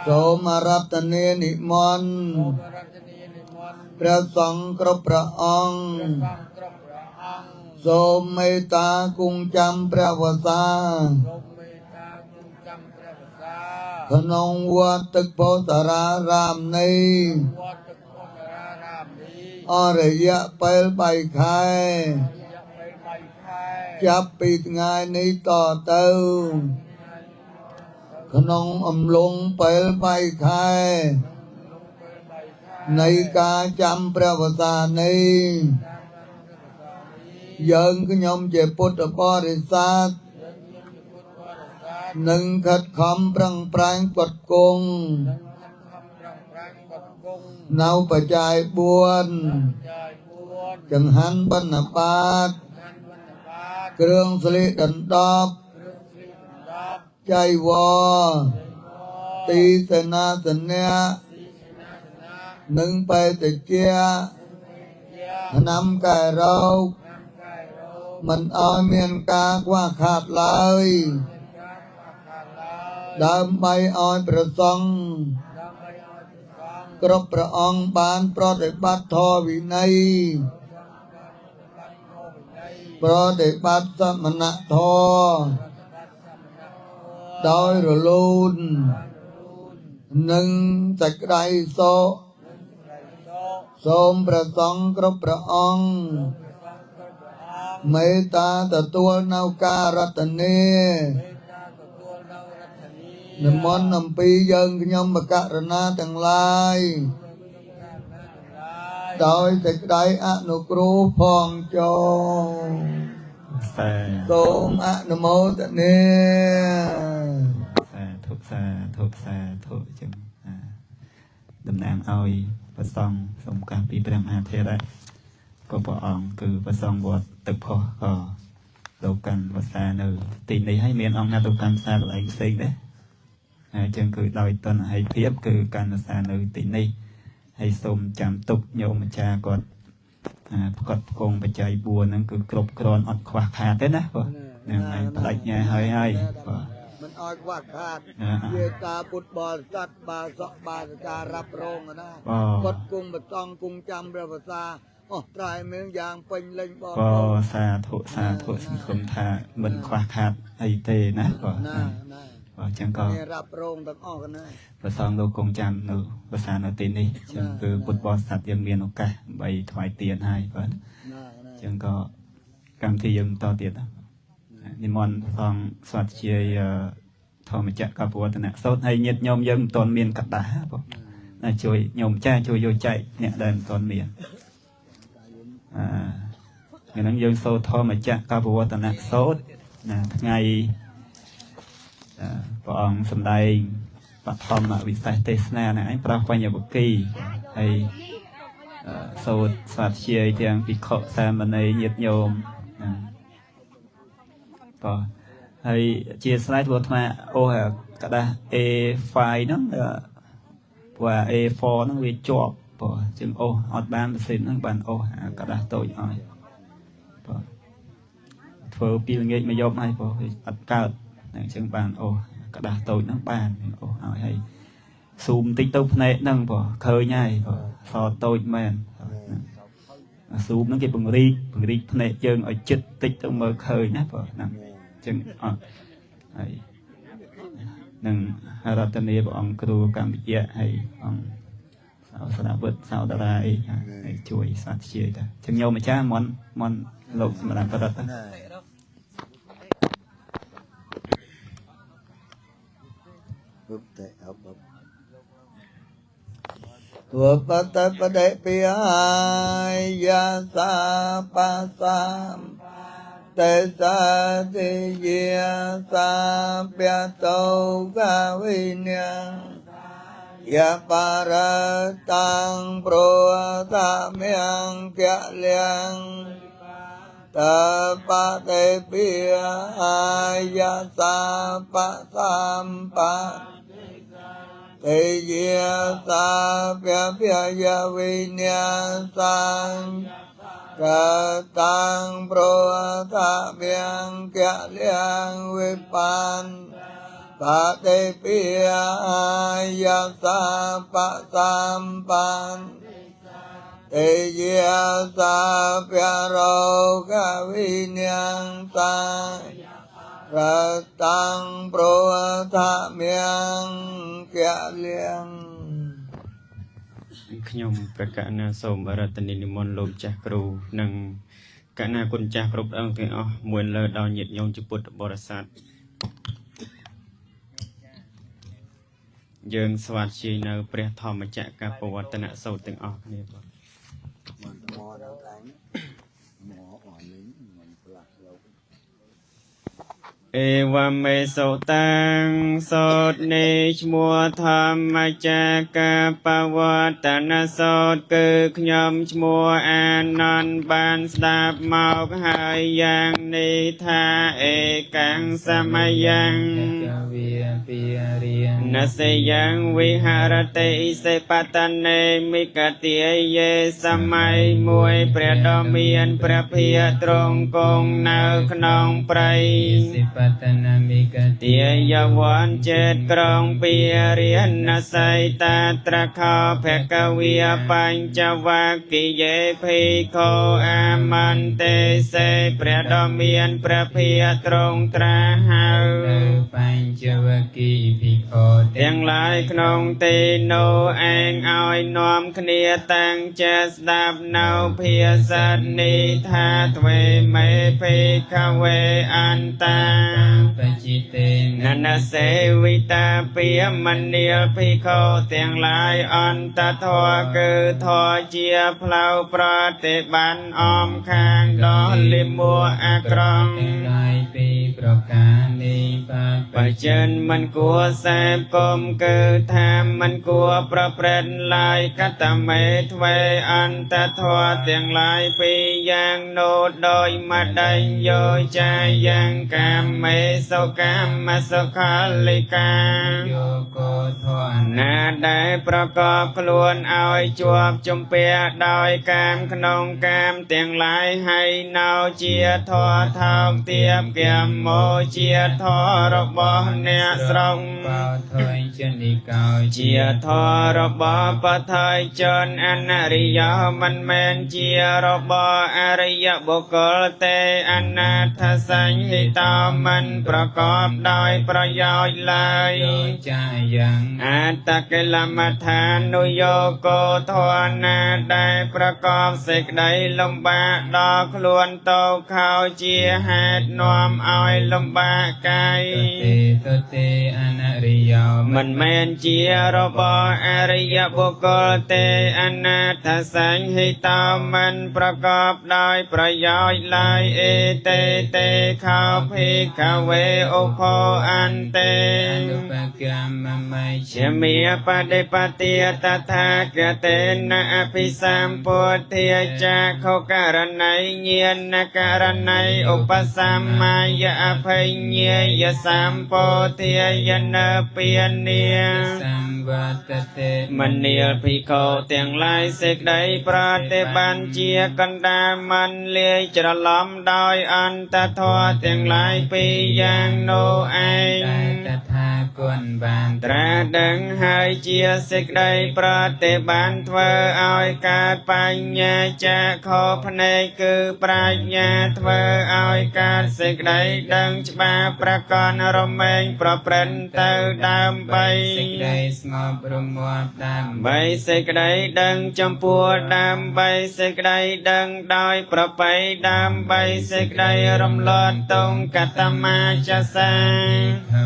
សូមអារាធនានិមន្តព្រះសង្ឃគ្រប់ព្រះអង្គសូមមេត្តាគង់ចាំព្រះវស្សាក្នុងវត្តទឹកផោសារារាមនេះអរយៈពេល3ខែចាប់ពីថ្ងៃនេះតទៅក្នុងអំឡុងពេល3ខែនៃការចាំព្រះវស្សានេះយើងខ្ញុំជាពុទ្ធបរិស័ទនឹងខិតខំប្រឹងប្រែងផ្គត់ផ្គង់នៅបច្ច័យ4ចង្ហាន់បណ្ឌបាតគ្រឿងស្លៀកដណ្ដប់ចៃវរទីសេនាសនៈនិងបេតិជ្ជៈថ្នាំកែរោគមិនឲ្យមានការខ្វះខាតឡើយដើម្បីឲ្យព្រះសង្ឃគ្រប់ព្រះអង្គបានប្រតិបត្តិធម៌វិន័យប្រតិបត្តិសមណធម៌ដោយរលូននិងសេចក្តីសុខសូមព្រះសង្ឃគ្រប់ព្រះអង្គមេត្តាទទួលនៅការរតនានិមន្តអំពីយើងខ្ញុំបកករណាទាំងឡាយដោយសេចក្តីអនុគ្រោះផងចូលសូមអនុមោទនាសាធុចឹងតំណាងឲ្យព្រះសង្ឃសូមការពីព្រះមហាថេរៈក៏ព្រះអង្គគឺព្រះសង្ឃវត្តទឹកផុសក៏លោកកាន់វស្សានៅទីនេះហើយមានអង្គណាទៅកាន់វស្សាកន្លែងផ្សេងដែរហើយចឹងគឺដោយតនហិភាពគឺកាន់វស្សានៅទីនេះហើយសូមចាំទុកញោមអាចារ្យគាត់ផ្គត់ផ្គង់បច្ច័យ4ហ្នឹងគឺគ្រប់គ្រាន់អត់ខ្វះខាតទេណាបងហ្នឹងហើយបដិញ្ញាហើយបាទមិនអោយខ្វះខាតជាតាពុទ្ធបរិស័ទបាសកបាសិការ៉ាប់រងណាគាត់គង់បតង់គង់ចាំព្រះវស្សាអស់ត្រៃមានយ៉ាងពេញលេញបងសាធុសង្ឃឹមថាមិនខ្វះខាតអីទេណាបាទបាទចឹងក៏រ៉ាប់រងទាំងអស់ណាព្រះសង្ឃលោកគង់ចាំនៅវស្សានៅទីនេះចឹងគឺពុទ្ធបរិស័ទយើងមានឱកាសដើម្បីថ្វាយទានហើយបាទចឹងក៏កម្មវិធីយើងបន្តទៀតណានិមន្តផងស្វាធ្យាយធម្មចក្រកពវឌ្ឍនសូត្រហើយញាតិញោមយើងមិនទាន់មានកដាស់បងណាជួយញោមចាស់ជួយយកចែកអ្នកដែលមិនទាន់មានហ្នឹងយើងសូត្រធម្មចក្រកពវឌ្ឍនសូត្រណាថ្ងៃព្រះអង្គសម្ដែងបឋមវិសេសទេសនាហ្នឹងឯងប្រោះបញ្ញវគិហើយសូត្រស្វាធ្យាយទាំងភិក្ខុសាមណេរញាតិញោមបាទហើយជាស្លាយធ្វើអាត្មាអូកដាស់ A5 ហ្នឹងព្រោះ A4 ហ្នឹងវាជាប់បាទជាងអូសអត់បានម៉ាស៊ីនហ្នឹងបានអូសកដាស់តូចឲ្យបាទធ្វើពីល្ងាចមកយកឲ្យព្រោះអត់កើតអញ្ចឹងបានអូសកដាស់តូចហ្នឹងបានអូសឲ្យហើយស៊ូមតិចទៅភ្នែកហ្នឹងព្រោះឃើញហើយបាទសតូចមែនស៊ូមហ្នឹងគេពង្រីកភ្នែកយើងឲ្យជិតតិចទៅមើលឃើញណាបាទហ្នឹងចឹងអត់ហើយនឹងរតនាព្រះអង្គគ្រូកម្ពុជាហើយអង្គសាស្ត្រវិទ្យាសោតារាអីជួយសាស្ត្រជាតាចឹងញោមអាចារ្យមន់លោកសម្រាប់ប្រតិ bụp tệ ốc bụp thuộc bát tát bát đệ pi ai ya sa pa sam tê sa ti ya sa pya tô ga vi nyang ya para tang pro ta miang kya liang ta pa te pi ai ya sa pa sam pa thế ya sa pya pya ya vi nya sang ca tang pro ta miang kya liang vi pan pa te pi ya sa pa sam pan thế ya sa pya ro ga vi nya sang ra tăng pro tha miang kya liang ខ្ញុំព្រះកណាសូមរតនានិមន្តលោកចាស់គ្រូនិងកណាគុណចាស់គ្រប់អង្គទាំងអស់មួយលើដល់ញាតិញោមជាពុទ្ធបរិស័ទយើងស្វាធ្យាយនៅព្រះធម្មចក្រពវត្តនសូត្រទាំងអស់គ្នាបាទ เอวเมสุตังโสดเนชมัวธรรมจักรปวัตตนโสดคือขยมชมัวอานันต์บานสดับเมาหายยังนิทาเอกังสมัยยังนัสยังวิหารติเสปตันเนมิกติเยสมัยมวยเปรดเมียนพระเพียตรงกงนาขนองไพรปัตนามิกติยวันเจตกรองเปียเรียนนาไซตาตระคาเพกวิยปัญจวัคคิเยภิกขอามันเตเสพระดเมียนพระเพียตรงตราหาปัญจวัคคีภิกขเตียงหลายขนงตีโนเองอ้อยนอมคเนียตั้งเจสดับเนาเพียสัตนิธาทเวเมภิกขเวอันตาปจิเตนันเสวิตาเปียมันเนียภิกขเตียงหลายอันตทอคือทอเจียเพลาปรติบันออมคางดอลิมัวอากรองปีประการนิปัจเจนมันกลัวแสบกลมคือแทมมันกลัวประเปรนลายกัตเมทเวอันตทอเตียงหลายปียังโนดโดยมาได้โยใจยังกามเมโสกามมาสขาลิกาโยโกทวนนาได้ประกอบคลวนเอาจวบจมเปียดอยกามขนงกามเตียงหลายให้เนาเจียทอทองเตียบเกี่ยมโมเจียทอระบอเนสรงเจียทอระบอปะไทยจนอนาริยมันเมนเจียระบออริยบุคคลเตอนาทสัญหิตามันประกอบโดยประโยชน์เลยใจยังอัตตกิลมัฏฐานุโยโกทวนาได้ประกอบเสกได้ลมบาดอกคลวนโตเข้าเจียหาดนวมอ้อยลมบากายตุติอนาริยมันเมนเจียระบออริยบุคคลเตอนาทสัญหิตามันประกอบโดยประโยชน์เลยเอเตเตข้าภิกขเวอุโภอันเตเชมีปฏิปติตถาคเตนะอภิสัมพุทธิจักขุการนัยเงียนการนัยอุปสัมมายะอภัยเงียยสัมโพธิยนเปียเนียมันเนียภิกขุเตียงลายเสกได้ปราเตบันเจียกันดามันเลียจระล้อมโดยอันตทอเตียงลายปียังโนไอกุนบานตราดังหายเจียเสกได้ปราเตบันทวเอากาปัญญาจะขอพเนคือปราญญาทวเอากาเสกได้ดังฉบาประกรรมเองประเปรนเตอดามใบเสกได้สงบรมวดามใบเสกได้ดังจำปัวดามใบเสกได้ดังดอยประไปดามใบเสกได้รำลอดตรงกัตมาจะสา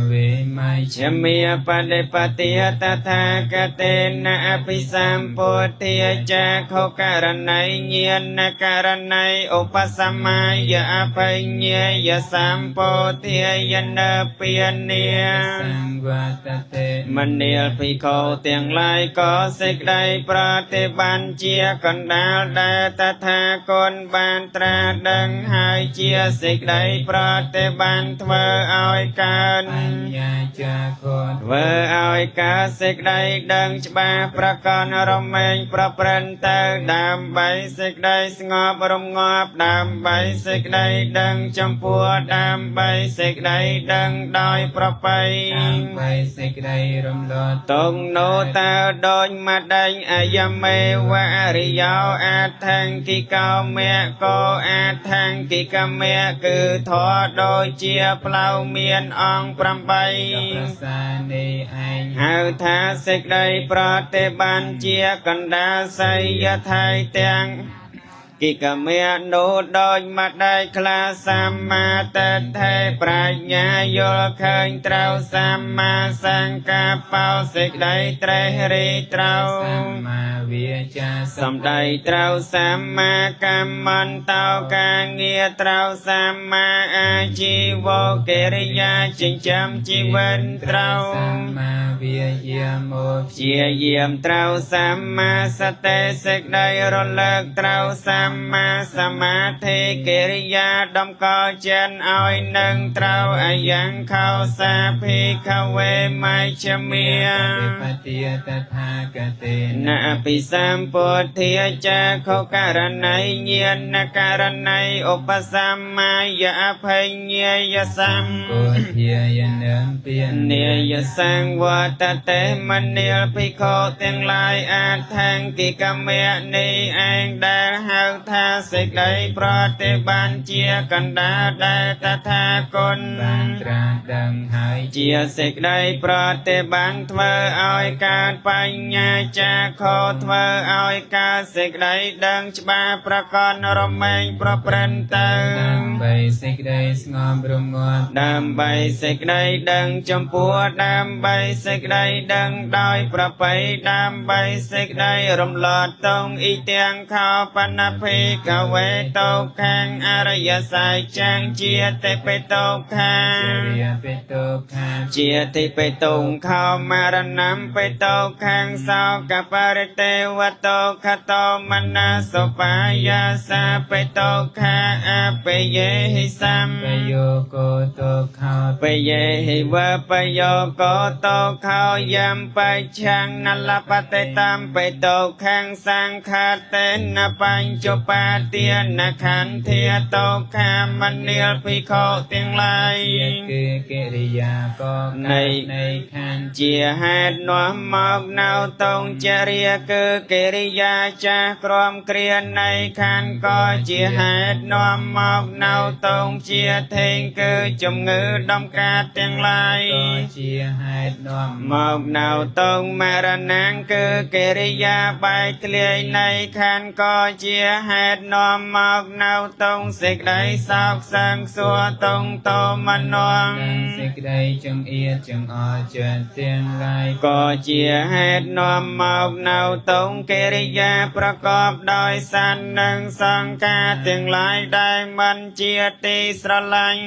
เวไมเช เมียปฏิปฏิยตถากเตนะอภิสัมโพธิจาโคการนัยเงียนนะการนัยอุปสัมมายะอภัยเนียะสัมโพธิยนเปียเนียมณีลภิกขุเตียงลายก็สิกได้ปฏิบัติเจียกันดาลได้ตถาคตบานตราดังหายเจียสิกได้ปฏิบัติเวอเอาการเวอเอาการสิกได้ดังฉบาประกอนรมเองประปรันเตอดามใบสิกได้สงบรมงอบดามใบสิกได้ดังจำปัวดามใบสิกได้ดังดอยประไปใบสิกได้รมลดตรงโนตาโดยมาดังอายเมวะอริยาวอาทังกิกาเมโกอาทังกิกาเมคือทอโดยเจียเปล่าเมียนองปรำใบหาทาสิกได้ปฏิบัติเจียกันดาไสยไทยเตียงกิกเมียโนโดยมาได้คลาสัมมาเตเทปราญญาโยเคยเตราสัมมาสังกาเปาสิกได้เตรริเตราสัมได้เตราสัมมากรรมันเตากาเงียเตราสัมมาอาชีวเกริยาจิงจำชีวันเตราเจียเยี่ยมเตราสัมมาสเตสิกได้รเลิกเตราสัมมาสมาธิกิริยาดมก่อเจนเอาหนึ่งเตราอายังเข้าสาภิกเวไม่ชเมียนะปิสัมปุถิจาโคการนัยเงียนนะการนัยอุปสัมมายะอภัยเนียสัมปุถิยนะเปียเนียสังวัตเตมณีลภิกขุเตียงลายอาทังกิกเมนีเองได้หาทาสิกได้ปฏิบัติเจียกันดาได้ตถาคตเจียสิกได้ปฏิบัติเทอเอาการปัญญาจากโคเทอเอาการสิกได้ดังฉบาประกอนรมเองประปรันเตอใบสิกได้สงบรมงดดามใบสิกได้ดังจมปัวดามใบสิกได้ดังดอยประไปดามใบสิกได้รมหลอดตรงอีเตียงข้าวปนภิกเวโตขังอริยสัจจังเจียติไปโตขังเจียติไปตรงข้าวมารณะไปโตขังสาวกับปริเตวโตขโตมนาสปายาสาไปโตขังอเปเยหิสัมไปโยโกโตข้าวไปเยหิวะไปโยโกโตข้าวยำไปช่างนัลปฏิตามไปโตขังสังฆาเตนะปัญจุปาเตียนะขันเทียโตขามณีลภิกขุเตียงลายคือกิริยาก็ในขันเจียหัดนวมมอกเนาตรงเจริยคือกิริยาจากรมเกรียนในขันก็เจียหัดนวมมอกเนาตรงเจียเทงคือจมงือดมกาเตียงลายก็เจียหัดนวมมอกเนาตรงมารณังคือกิริยาใบเกลียในขันก็เจียหัดนวมมอกเนาตรงสิกได้สอกสังสัวตรงโตมันนวงสิกได้จงเอียดจงอเจนเตียงลายก็เจียหัดนวมมอกเนาตรงกิริยาประกอบโดยสันหนึ่งสังฆาเตียงลายได้มันเจียติสระลัง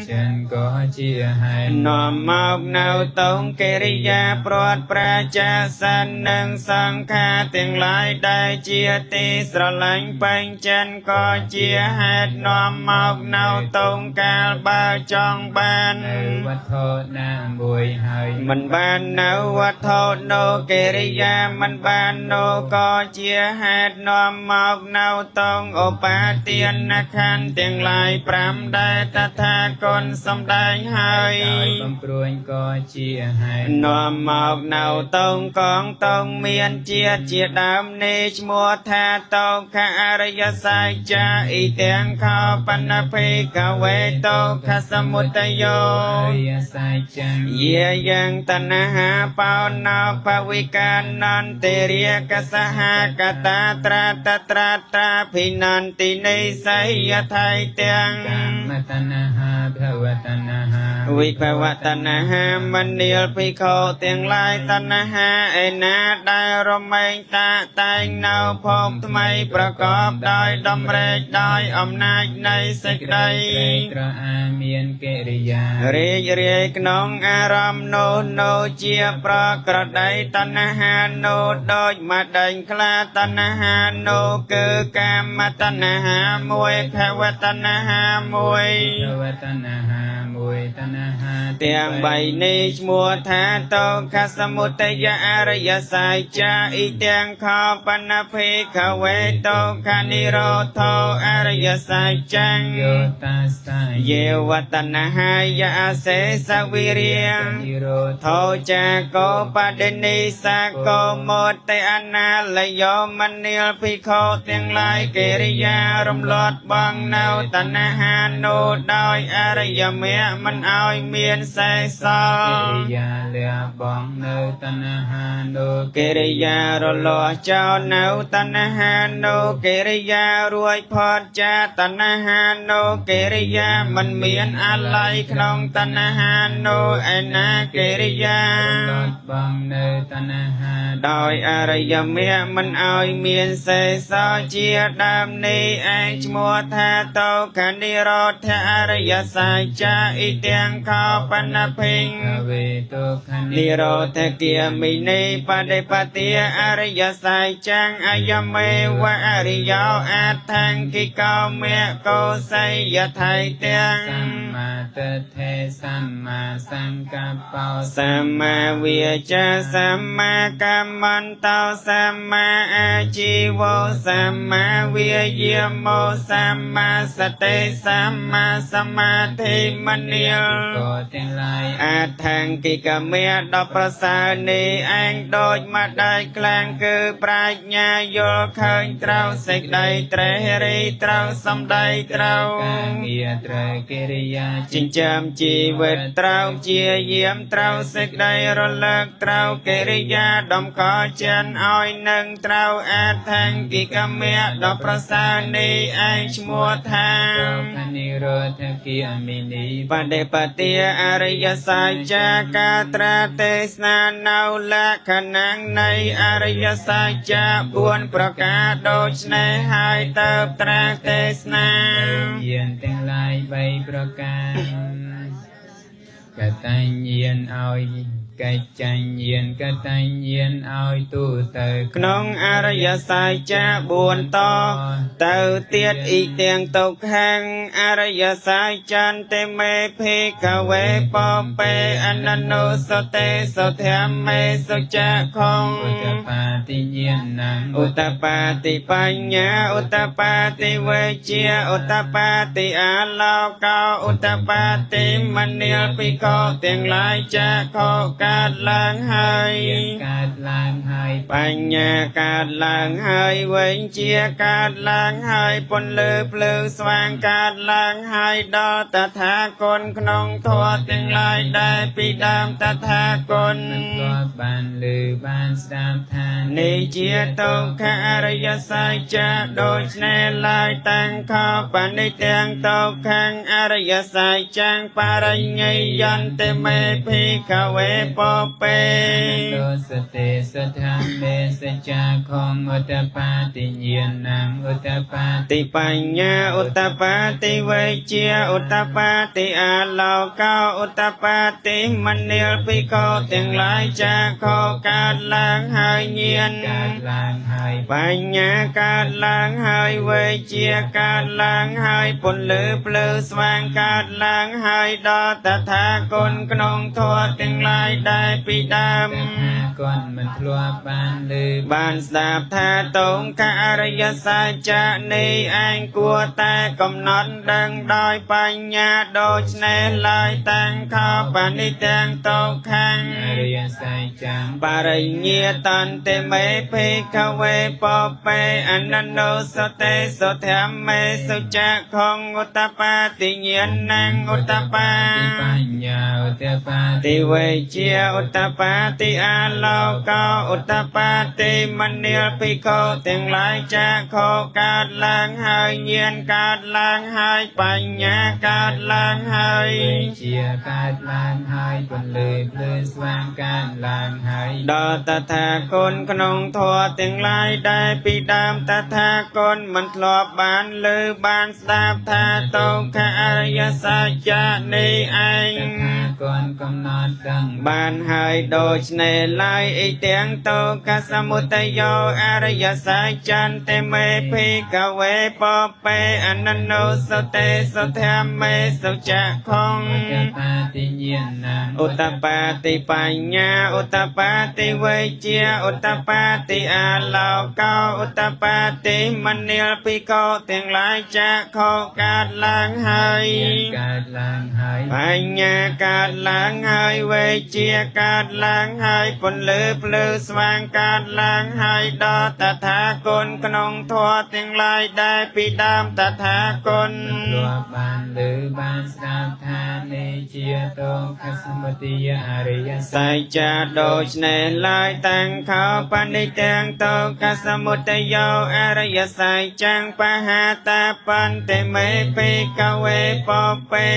เจนก็เจียหัดนวมมอกเนาตรงกิริยาโปรดประจาสันหนึ่งสังฆาเตียงลายได้เจียติสระลังปัญเจนก็เจียหัดนวมมอกเนาตรงกาลบาจองบานวัฏโทนาบุยหายมันบานเนาวัฏโทโนกิริยามันบานโนก็เจียหัดนวมมอกเนาตรงอุปาเตียนนะขันเตียงลายปรำได้ตถาคตสมได้หายบำปรวนก็เจียหัดนวมมอกเนาตรงกองตรงเมียนเจียดำเนชมัวธาโตขะอริยสัจจะอีเตียงข้าวปนภิกเวโตขสมุตโยเยียยังตัณหาปาวนาภวิกานันติเรียกสหกตาตราตราภินันติในไสยไทยเตียงตัณหาภวตัณหา วิภวตัณหามันเดียลพิโคเตียงลายตัณหาไอนาได้รมเองตาแต่งเนาพบทำไมประกอบได้ดำเรกได้อำนาจในสิกใดตระอาเมียนเกริยาเรียเรียกน้องอารมณ์โนโนเจียประกระไดตัณหาโนโดยมาดังคลาตัณหาโนคือกามตัณหามวยภวตัณหามวยภวตัณหามวยตัณหาเตียงใบนี้มัวทาโตคัสมุตยะอริยสัจจะอีเตียงขอปัณภิกขเวโตคานิโรโทอริยสัจจังโยตัสสะเยวตัณหายาเสสวิเรียงโทจะโกปะเดนิสะโกโมเตอนาลโยมันเนียลพิโคเตียงลายเกริยารมลอดบังนาวตัณหาโนดอยอริยเมียมันเอาเมียนใส่ซอเกริยาเลือบังนาวตัณหาโนเกริยารลอเจ้านาวตัณหาโนเกริยารวยพอดจาตัณหาโนเกริยามันเมียนอะไรขนองตัณหาโนไอนาเกริยาลอดบังนาวตัณหาดอยอริยเมียมันเอาเมียนใส่ซอเจียดามนี้ไอชมัวทาโตขันดิโรธอริยสัจจะอิเตียงขอปัณภิงเวตุขันดิโรธเกียมินีปะเดปติอริยสัจจังอายเมวะอริยาอัตถังกิโกเมโกไสยไทยเตียงสัมมาเตเทสัมมาสังกัปปะสัมมาวิจาสัมมากัมมันตาสัมมาอาชีวสัมมาวิยโมสัมมาสติสัมมาสมาธิมันเนียลอาทังกิกเมียดอกประสานีเองโดยมาได้กลางคือปราชญาโยเคยเต้าสิกใดเตรรีเต้าสมใดเต้าเกียเตรกิริยาจิงจำชีวิตเต้าเจียเยี่ยมเต้าสิกใดระเลิกเต้ากิริยาดมขอเจนอ้อยหนึ่งเต้าอาทังกิกเมียดอกประสานีเองชมัวทางนิโรธเกียมินีปเดปติอริยสัจจกาตราเทศนาเนาละขนังในอริยสัจจะบวนประกาศโดยในหายเติบตราเทศนาเยียนเต็งลายใบประกาศกตัญเยียนเอากจัญเยียนกตัญเยียนเอาตูเตอขนองอริยสัจจะบวนต่อเติเตียดอีเตียงตกแห่งอริยสัจจันเตเมภิกขเวปเปอนันโนสเตสเทมเมสุจะคงอุตปาติเยียนนังอุตปาติปัญญาอุตปาติเวเจียอุตปาติอาลาวกาอุตปาติมันเนียลปิโกเตียงลายจะโคกาดล้างหายกาดล้างหายปัญญากาดล้างหายเวงเจียกาดล้างหายปนเลือเปลือสว่างกาดล้างหายดอตถาคตขนองทั่วเตียงลายได้ปีดามตถาคตก็บานลือบานสามทานนิเจียตงขอริยสัจจะโดยในลายตั้งข้อปันิเตียงตกขังอริยสัจจังปาริญญยันเตเมภิกขเวปเปโตสเตสธรรมเมสจักขงอุตปาติเยียนนังอุตปาติปัญญาอุตปาติเวเจียอุตปาติอาลาวกาอุตปาติมันเนียลปิโกเตียงหลายจะขอกาดล้างหายเยียนกาดล้างหายปัญญากาดล้างหายเวเจียกาดล้างหายปนเลือเปลือสว่างกาดล้างหายดอตถาคตขนองทั่วเตียงหลายได้ปีดามก่อนมันทลัวบานลือบานสาบทาตงขอริยสัจจะนี้เองกลัวแต่กำหนดดังดอยปัญญาโดยในลายตั้งข้อปณิเตียงตกขังอริยสัจจังปาริญญาตันเตเมภิกขเวปเปอนันโนสเตสเทมเมสุจะคงอุตปาติเยียนนังอุตปาติปัญญาอุตปาติเวเจีย ជាឧត្តបតិអាលោកោឧត្តបតិមនាលភិក្ខុទាំងឡាយចាខោកើតឡើងហើយញាណកើតឡើងហើយបញ្ញាកើតឡើងហើយជាកើតឡើងហើយពន្លឺភ្លឺស្វាងកើតឡើងហើយដល់តថាគតក្នុងធម៌ទាំងឡាយដែលពីដើមតថាគតមិនធ្លាប់បានលើបានស្ដាប់ថាទុក្ខអរិយសច្ចៈនេះឯងគតកំណត់ដឹងបានហើយដូច្នេះឡើយអីទាំងទុក្ខសមុទយោអរិយសច្ចន្តិមេភិកវេបពេអនន្តោសតេសុធម្មេសុចៈខងឧត្តបតិញ្ញាណឧត្តបតិបញ្ញាឧត្តបតិវិជ្ជាឧត្តបតិអាលោកោឧត្តបតិមនាលភិក្ខុទាំងឡាយចាខោកើតឡើងហើយកើតឡើងហើយបញ្ញាកើតឡើងហើយវិជ្ជាកើតឡើងហើយពន្លឺភ្លឺស្វាងកើតឡើងហើយដល់តថាគតក្នុងធម៌ទាំងឡាយដែលពីដើមតថាគតធ្លាប់បានលើបានស្ដាប់ថានេះជាទុក្ខសមុទយអរិយសច្ចៈដូច្នេះឡើយតាំងខោបនិទាំងទុក្ខសមុទយោអរិយសច្ចੰបហាតាបន្តិមេភិក្ខវេបពេ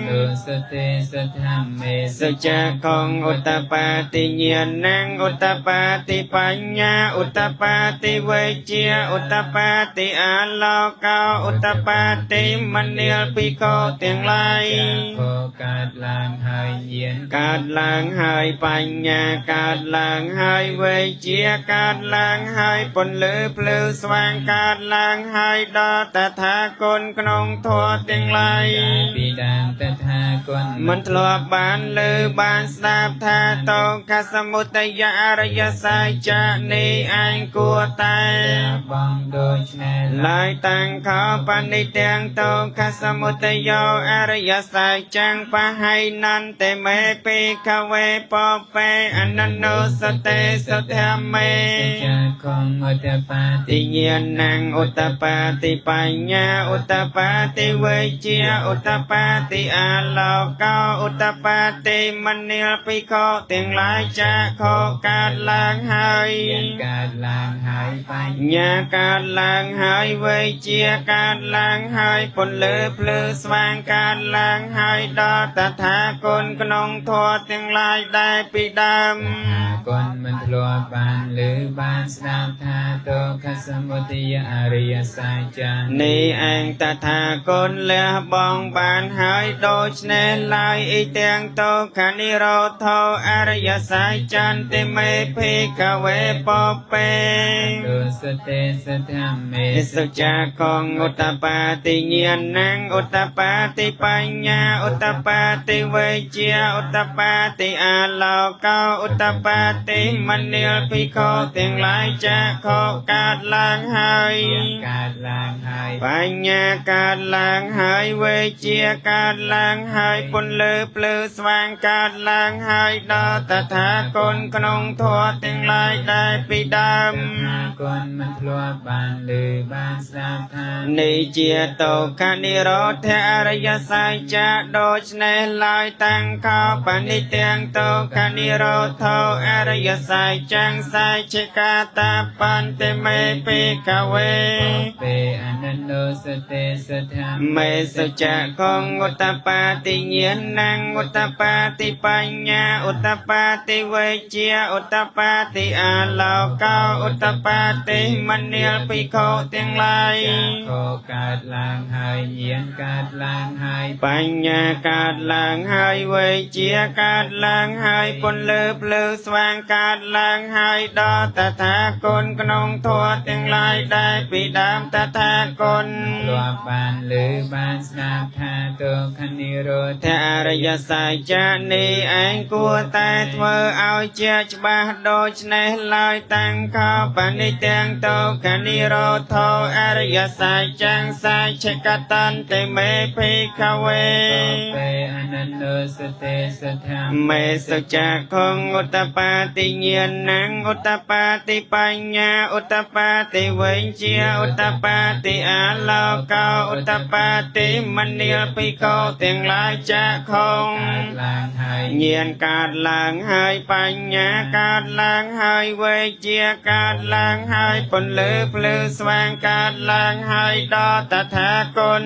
ទុសទេសធម្មេសុចៈខងឧត្តបតិញ្ញាណੰឧត្តបតិបញ្ញាឧត្តបតិវិជ្ជាឧត្តបតិអាលោកោឧត្តបតិមនាលភិក្ខុទាំងឡាយកើតឡើងហើយញាណកើតឡើងហើយបញ្ញាកើតឡើងហើយវិជ្ជាកើតឡើងហើយពន្លឺភ្លឺស្វាងកើតឡើងហើយដល់តថាគតក្នុងធម៌ទាំងឡាយពីដើមតថាគតមិនធ្លាប់បានលើបានស្ដាប់ថាទុក្ខសមុទយអរិយសច្ចៈនេះឯងគួរតែបងដូច្នេះឡើយតាំងខោបនិទាំងទុក្ខសមុទយោអរិយសច្ចੰបហៃនន្តិមេភិក្ខវេបពេអនន្តោសតេសុធម្មេចាខងឧត្តបតិញ្ញាណੰឧត្តបតិបញ្ញាឧត្តបតិវិជ្ជាឧត្តបតិអាលោកោឧត្តបតិមនាលភិក្ខុទាំងឡាយចាខោកើតឡើងហើយកើតឡើងហើយបញ្ញាកើតឡើងហើយវិជ្ជាកើតឡើងហើយពន្លឺភ្លឺស្វាងកើតឡើងហើយដល់តថាគតក្នុងធម៌ទាំងឡាយដែលពីដើមគតមិនធ្លាប់បានលើបានស្ដាប់ថាទុក្ខសមុទយអរិយសច្ចៈនេះឯងតថាគតលះបង់បានហើយដូច្នេះឡើយអីទាំងទុក្ខនិរោធោអរិយសច្ចន្តិមេភិក្ខវេបពេទុសទេសធម្មេសុចៈខងឧត្តបតិញ្ញាណੰឧត្តបតិបញ្ញាឧត្តបតិវិជ្ជាឧត្តបតិអាលោកោឧត្តបតិមនាលភិក្ខុទាំងឡាយចាខោកើតឡើងហើយកើតឡើងហើយបញ្ញាកើតឡើងហើយវិជ្ជាកើតឡើងហើយពន្លឺភ្លឺស្វាងកើតឡើងហើយដល់តថាគតក្នុងធម៌ទាំងឡាយដែលពីដើមគតមិនធ្លាប់បានលើបានស្ដាប់ថានេះជាទុក្ខនិរោធអរិយសច្ចៈដូច្នេះឡើយតាំងខោបនិទាំងទុក្ខនិរោធោអរិយសច្ចੰសច្ចកាតាបន្តិមេភិក្ខវេពេអនន្តោសតេសធម្មេសុចៈខងឧត្តបតិញ្ញាណੰឧត្តបតិបញ្ញាឧត្តបតិវិជ្ជាឧត្តបតិអាលោកោឧត្តបតិមនាលភិក្ខុទាំងឡាយខោកើតឡើងហើយញាណកើតឡើងហើយបញ្ញាកើតឡើងហើយវិជ្ជាកើតឡើងហើយពន្លឺភ្លឺស្វាងកើតឡើងហើយដល់តថាគតក្នុងធម៌ទាំងឡាយដែលពីដើមតថាគតធ្លាប់បានលើបានស្ដាប់ថាទុក្ខនិរោធអរិយសច្ចៈនេះឯងគួរតែធ្វើឲ្យជាច្បាស់ដូច្នេះឡើយតាំងខោបនិទាំងទុក្ខនិរោធោអរិយសច្ចੰសច្ចកតន្តិមេភិក្ខវេពេអនន្តោសតេសធម្មេសុចៈខងឧត្តបតិញ្ញាណੰឧត្តបតិប ញ្ញឧត្តបតិវិញ្ជាឧត្តបតិអាលោកោឧត្តបតិមនាលភិក្ខុទាំងឡាយចាក់ខងញាណកើតឡើងហើយបញ្ញាកើតឡើងហើយវេជ្ជាកើតឡើងហើយពន្លឺភ្លឺស្វាងកើតឡើងហើយដល់តថាគត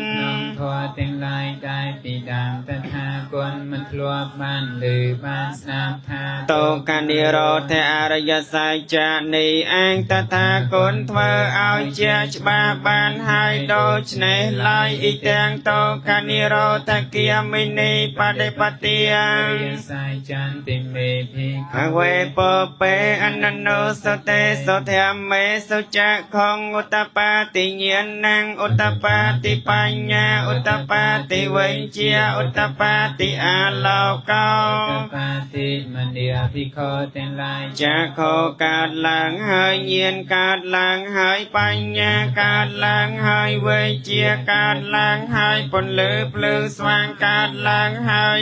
ធម៌ទាំងឡាយដែលពីដើមតថាគតមិនធ្លាប់បានឮបានស្ដាប់ថាតោកានិរោធអរិយសច្ចៈនេះឯងតថាគតធ្វើឲ្យជាច្បាស់បានហើយដូច្នេះឡើយអ៊ីទាំងតោកានិរោធគិយមិនីបដិបទាអរិយសច្ចៈតិមេភិក្ខវេពពេអននោសតេសធម្មមេសុចៈខងឧត្តបតិញ្ញាណังឧត្តបតិបញ្ញាឧត្តបតិវិញ្ជាឧត្តបតិអាលោកោឧត្តបតិមនាភិក្ខុទាំងឡាយចាខោកើតឡើងហើយញាណកើតឡើងហើយបញ្ញាកើតឡើងហើយវេជ្ជាកើតឡើងហើយពន្លឺភ្លឺស្វាងកើតឡើងហើយ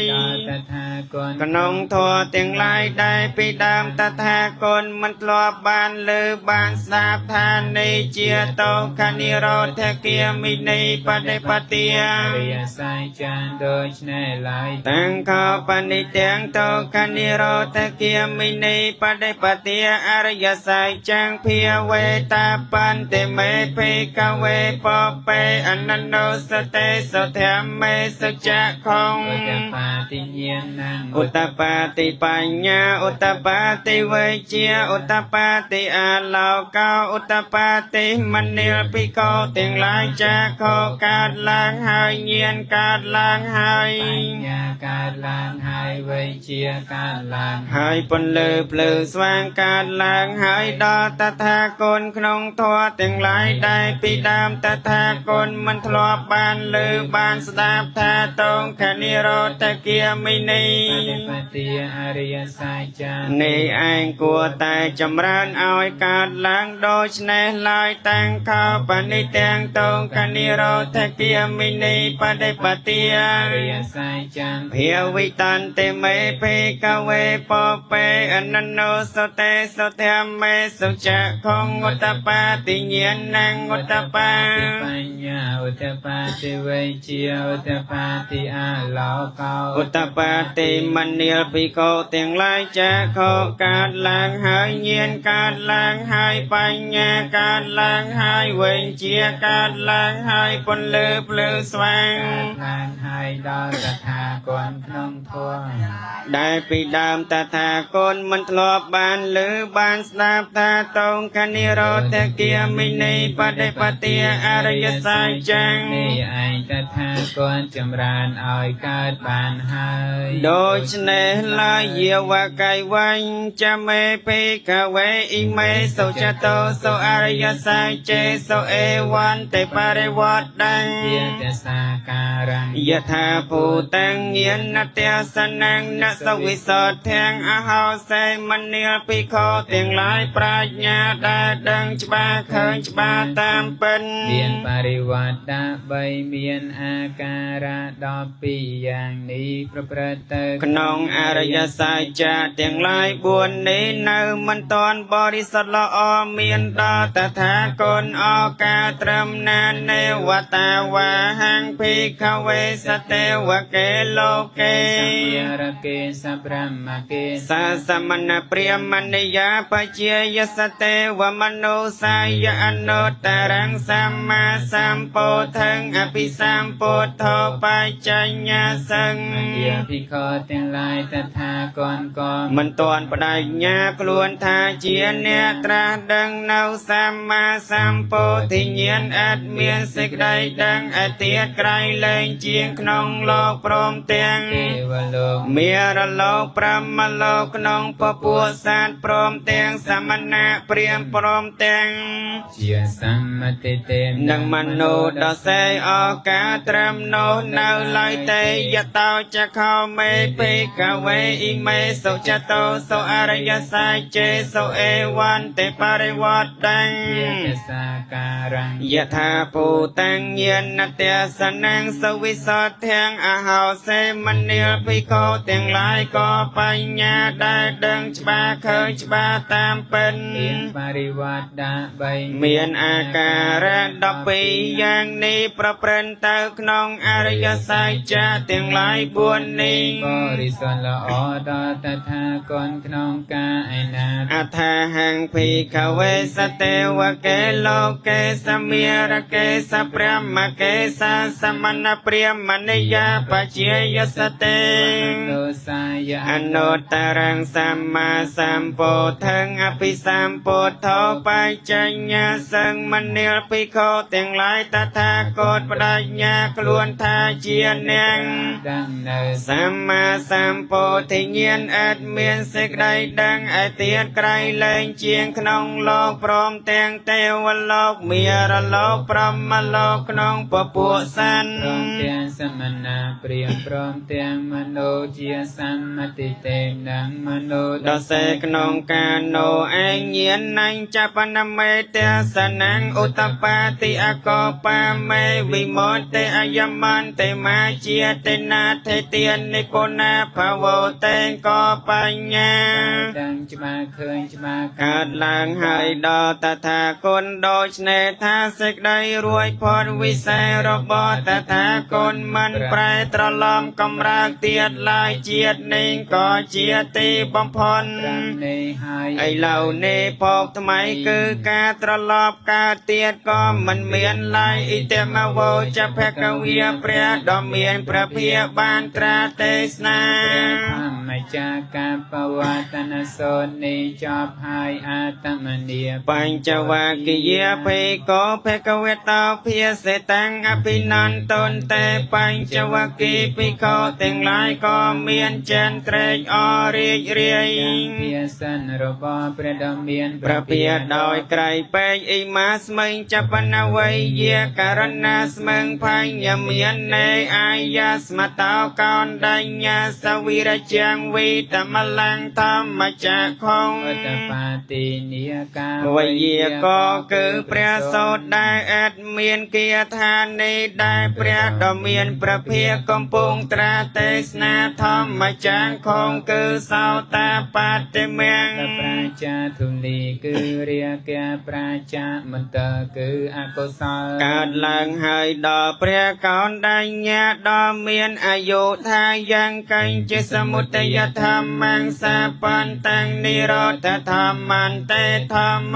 តថាគតក្នុងធម៌ទាំងឡាយដែលពីដើមតថាគតមិនធ្លាប់បានឮបានស្ដាប់ថានេះជាតោកានិរោធគិយមិនីបដិបទាអរិយសច្ចៈដូច្នេះឡើយតាំងខោបនិទាំងតោកានិរោធគិយមិនីបដិបទាអរិយសច្ចៈភាវេតាបន្តិមេភិក្ខវេពពេអននោសតេសធម្មមេសុចៈខងឧត្តបតិញ្ញាណังឧត្តបតិបញ្ញាឧត្តបតិវិជ្ជាឧត្តបតិអាលោកោឧត្តបតិមនាលភិក្ខុទាំងឡាយចាខោកើតឡើងហើយញាណកើតឡើងហើយបញ្ញាកើតឡើងហើយវិជ្ជាកើតឡើងហើយពន្លឺភ្លឺស្វាងកើតឡើងហើយដល់តថាគតក្នុងធម៌ទាំងឡាយដែលពីដើមតថាគតមិនធ្លាប់បានឮបានស្ដាប់ថាតោកានិរោធគិយមិនីបដិបទាអរិយសច្ចៈនេះឯងគួរតែចម្រើនឲ្យកើតឡើងដូច្នេះឡើយតាំងខោបនិទាំងតោកានិរោធគិយមិនីបដិបទាអរិយសច្ចៈភាវិតន្តិមេភិក្ខវេពពេអននោសតេសធម្មមេសុចៈខងឧត្តបតិញ្ញាណังឧត្តបតិបញ្ញាឧត្តបតិវិជ្ជាឧត្តបតិអាលោកោឧត្តបតិមនាលភិក្ខុទាំងឡាយចាខោកើតឡើងហើយញាណកើតឡើងហើយបញ្ញាកើតឡើងហើយវិញ្ជាកើតឡើងហើយពន្លឺភ្លឺស្វាងឡើងហើយដល់តថាគតក្នុងធម៌ដែលពីដើមតថាគតមិនធ្លាប់បានឮបានស្ដាប់ថាតោកានិរោធគិយមិនីបដិបទាអរិយសច្ចៈនេះឯងតថាគតចម្រើនឲ្យកើតបានហើយដូច្នេះឡើយយាវកៃវញ្ចមេភិក្ខវេអ៊ីមេសុចតោសុអរិយសច្ចេសុអេវន្តិបរិវត្តដង្យតសាការังយថាភូតੰញាណតសនੰនសវិសោទាំងអហោសេមនាលភិក្ខុទាំងឡាយប្រាជ្ញាដែលដឹងច្បាស់ឃើញច្បាស់តាមពិនមានបរិវត្ត3មានអាការៈ12យ៉ាងនេះប្រព្រឹត្តទៅក្នុងអរិយសច្ចៈទាំងឡាយ4នេះនៅមិនទាន់បរិសុទ្ធល្អមានដល់តថាគតអកាត្រឹមណានេវតាវាហੰភិក្ខវេសតេវកេលោកេរកេសប្រមកេសាសមណព្រាមនិយាបជាយសតេវមនោសាយអនុត្តរੰសម្មាសម្ពោធិអភិសម្ពោធោបច្ចញ្ញសੰយាភិក្ខុទាំងឡាយតថាគតក៏មិនទាន់បដិញ្ញាខ្លួនថាជាអ្នកត្រាស់ដឹងនៅសម្មាសម្ពោធិញ្ញាណឥតមានសេចក្តីដឹងឯទៀតក្រៃលែងជាងក្នុងលោកព្រមទាំងទេវលោកមេរលោកព្រហ្មលោកក្នុងពពួកសត្វព្រមទាំងសមណៈព្រាហ្មណ៍ព្រមទាំងជាសម្មតិទេនឹងមនុស្សដ៏សេអកាត្រឹមនោះនៅឡើយទេយតោចខោ เมปิกเวอิเมสุจโตสุอริยสัจเจสุเอวันเตปริวัตตัง สาการัง ยถาภูตังเยนเตสนังสวิสัทธังอาหาเสมนิลภิกขุទាំងឡាយក៏បញ្ញាដែលដឹងច្បាស់ឃើញច្បាស់តាមពិន បរិវត្តដើម្បី មានអាការៈ12យ៉ាងនេះប្រព្រឹត្តទៅក្នុងអរិយសច្ចៈទាំងឡាយ4នេះ បរិសុទ្ធល្អដល់តថាគតក្នុងការឯណា អថាហង្ភិក្ខវេសទេវកេលោកេសមេរកេសព្រមកេសាសមណព្រាមនិយាបជាយសតេ ទោសាយ អនុត្តរងសម្មាសម្ពុទ្ធังអភិសម្ពុទ្ធោបច្ចញ្ញសង្ឃមនិលភិក្ខុទាំងឡាយតថាគតបដញ្ញា ខ្លួនថាជានាង ដឹងនៅ សម្មាសម្ពុទ្ធញ្ញាណអត់មានសេចក្តីដឹងឯទៀតក្រៃលែងជាងក្នុងលោកព្រមទាំងទេវលោកមារលោកព្រហ្មលោកក្នុងពពួកសន្ន ព្រមទាំងសមណាព្រាមព្រមទាំងមនុស្សជាសម្មតិទេនឹងមនុស្ស ដសេក្នុងការនោឯងញាណណញ្ចបនមេតសនੰឧតបាតិអកោបាមេវិមោតេអយមន្តេមាជាតេណាថេទានិពុណាភវតេកោបញ្ញា ដឹងច្បាស់ឃើញច្បាស់ កើតឡើងហើយដល់តថាគតដូច្នេះថាសេចក្តីរួចផុតវិសេសរបស់តថាគតមិនប្រែត្រឡំកំរើកទៀតឡើយជាតិនេះក៏ជាទីបំផុត នេះហើយ ឥឡូវនេះភពថ្មីគឺការត្រឡប់កើតទៀតក៏មិនមានឡើយអ៊ីតមវោចភគវាព្រះដ៏មានព្រះភិយបានត្រាទេសនា ធម្មចាកាបវតនសូននេះចប់ហើយអតមនី បញ្ចវគិយាភេកោភគវតោភិសេតាំងអភិនន្តន្តេបញ្ចវគិភិក្ខុទាំងឡាយក៏មានចិនត្រេកអររីករាយ ភាសិនរបស់ព្រះដ៏មាន ព្រះភិយដោយក្រៃពេកអ៊ីម៉ាស្មិញចបនវ័យយាករណាស្មឹងផាញ់មាននៃអាយាស្មតោកោនដញ្ញសវិរជាងវិតមលੰធម្មចាខង ឧតបាទីនីកា វ័យយាក៏គឺព្រះសូត្រដែលអត់មានគាថានេះដែលព្រះដ៏មានព្រះភិយកំពុងត្រាទេសនាធម្មចាខងគឺសោតាបតិមំ ប្រាចាធុលីគឺរាគាប្រាចាមន្តគឺអកុសល កើតឡើងហើយដល់ព្រះកោនដញ្ញដ៏មានអាយុថាយ៉ាងកញ្ចសមុទយធម្មង្សាបន្តាំងនិរោធធម្មន្ទេធម្ម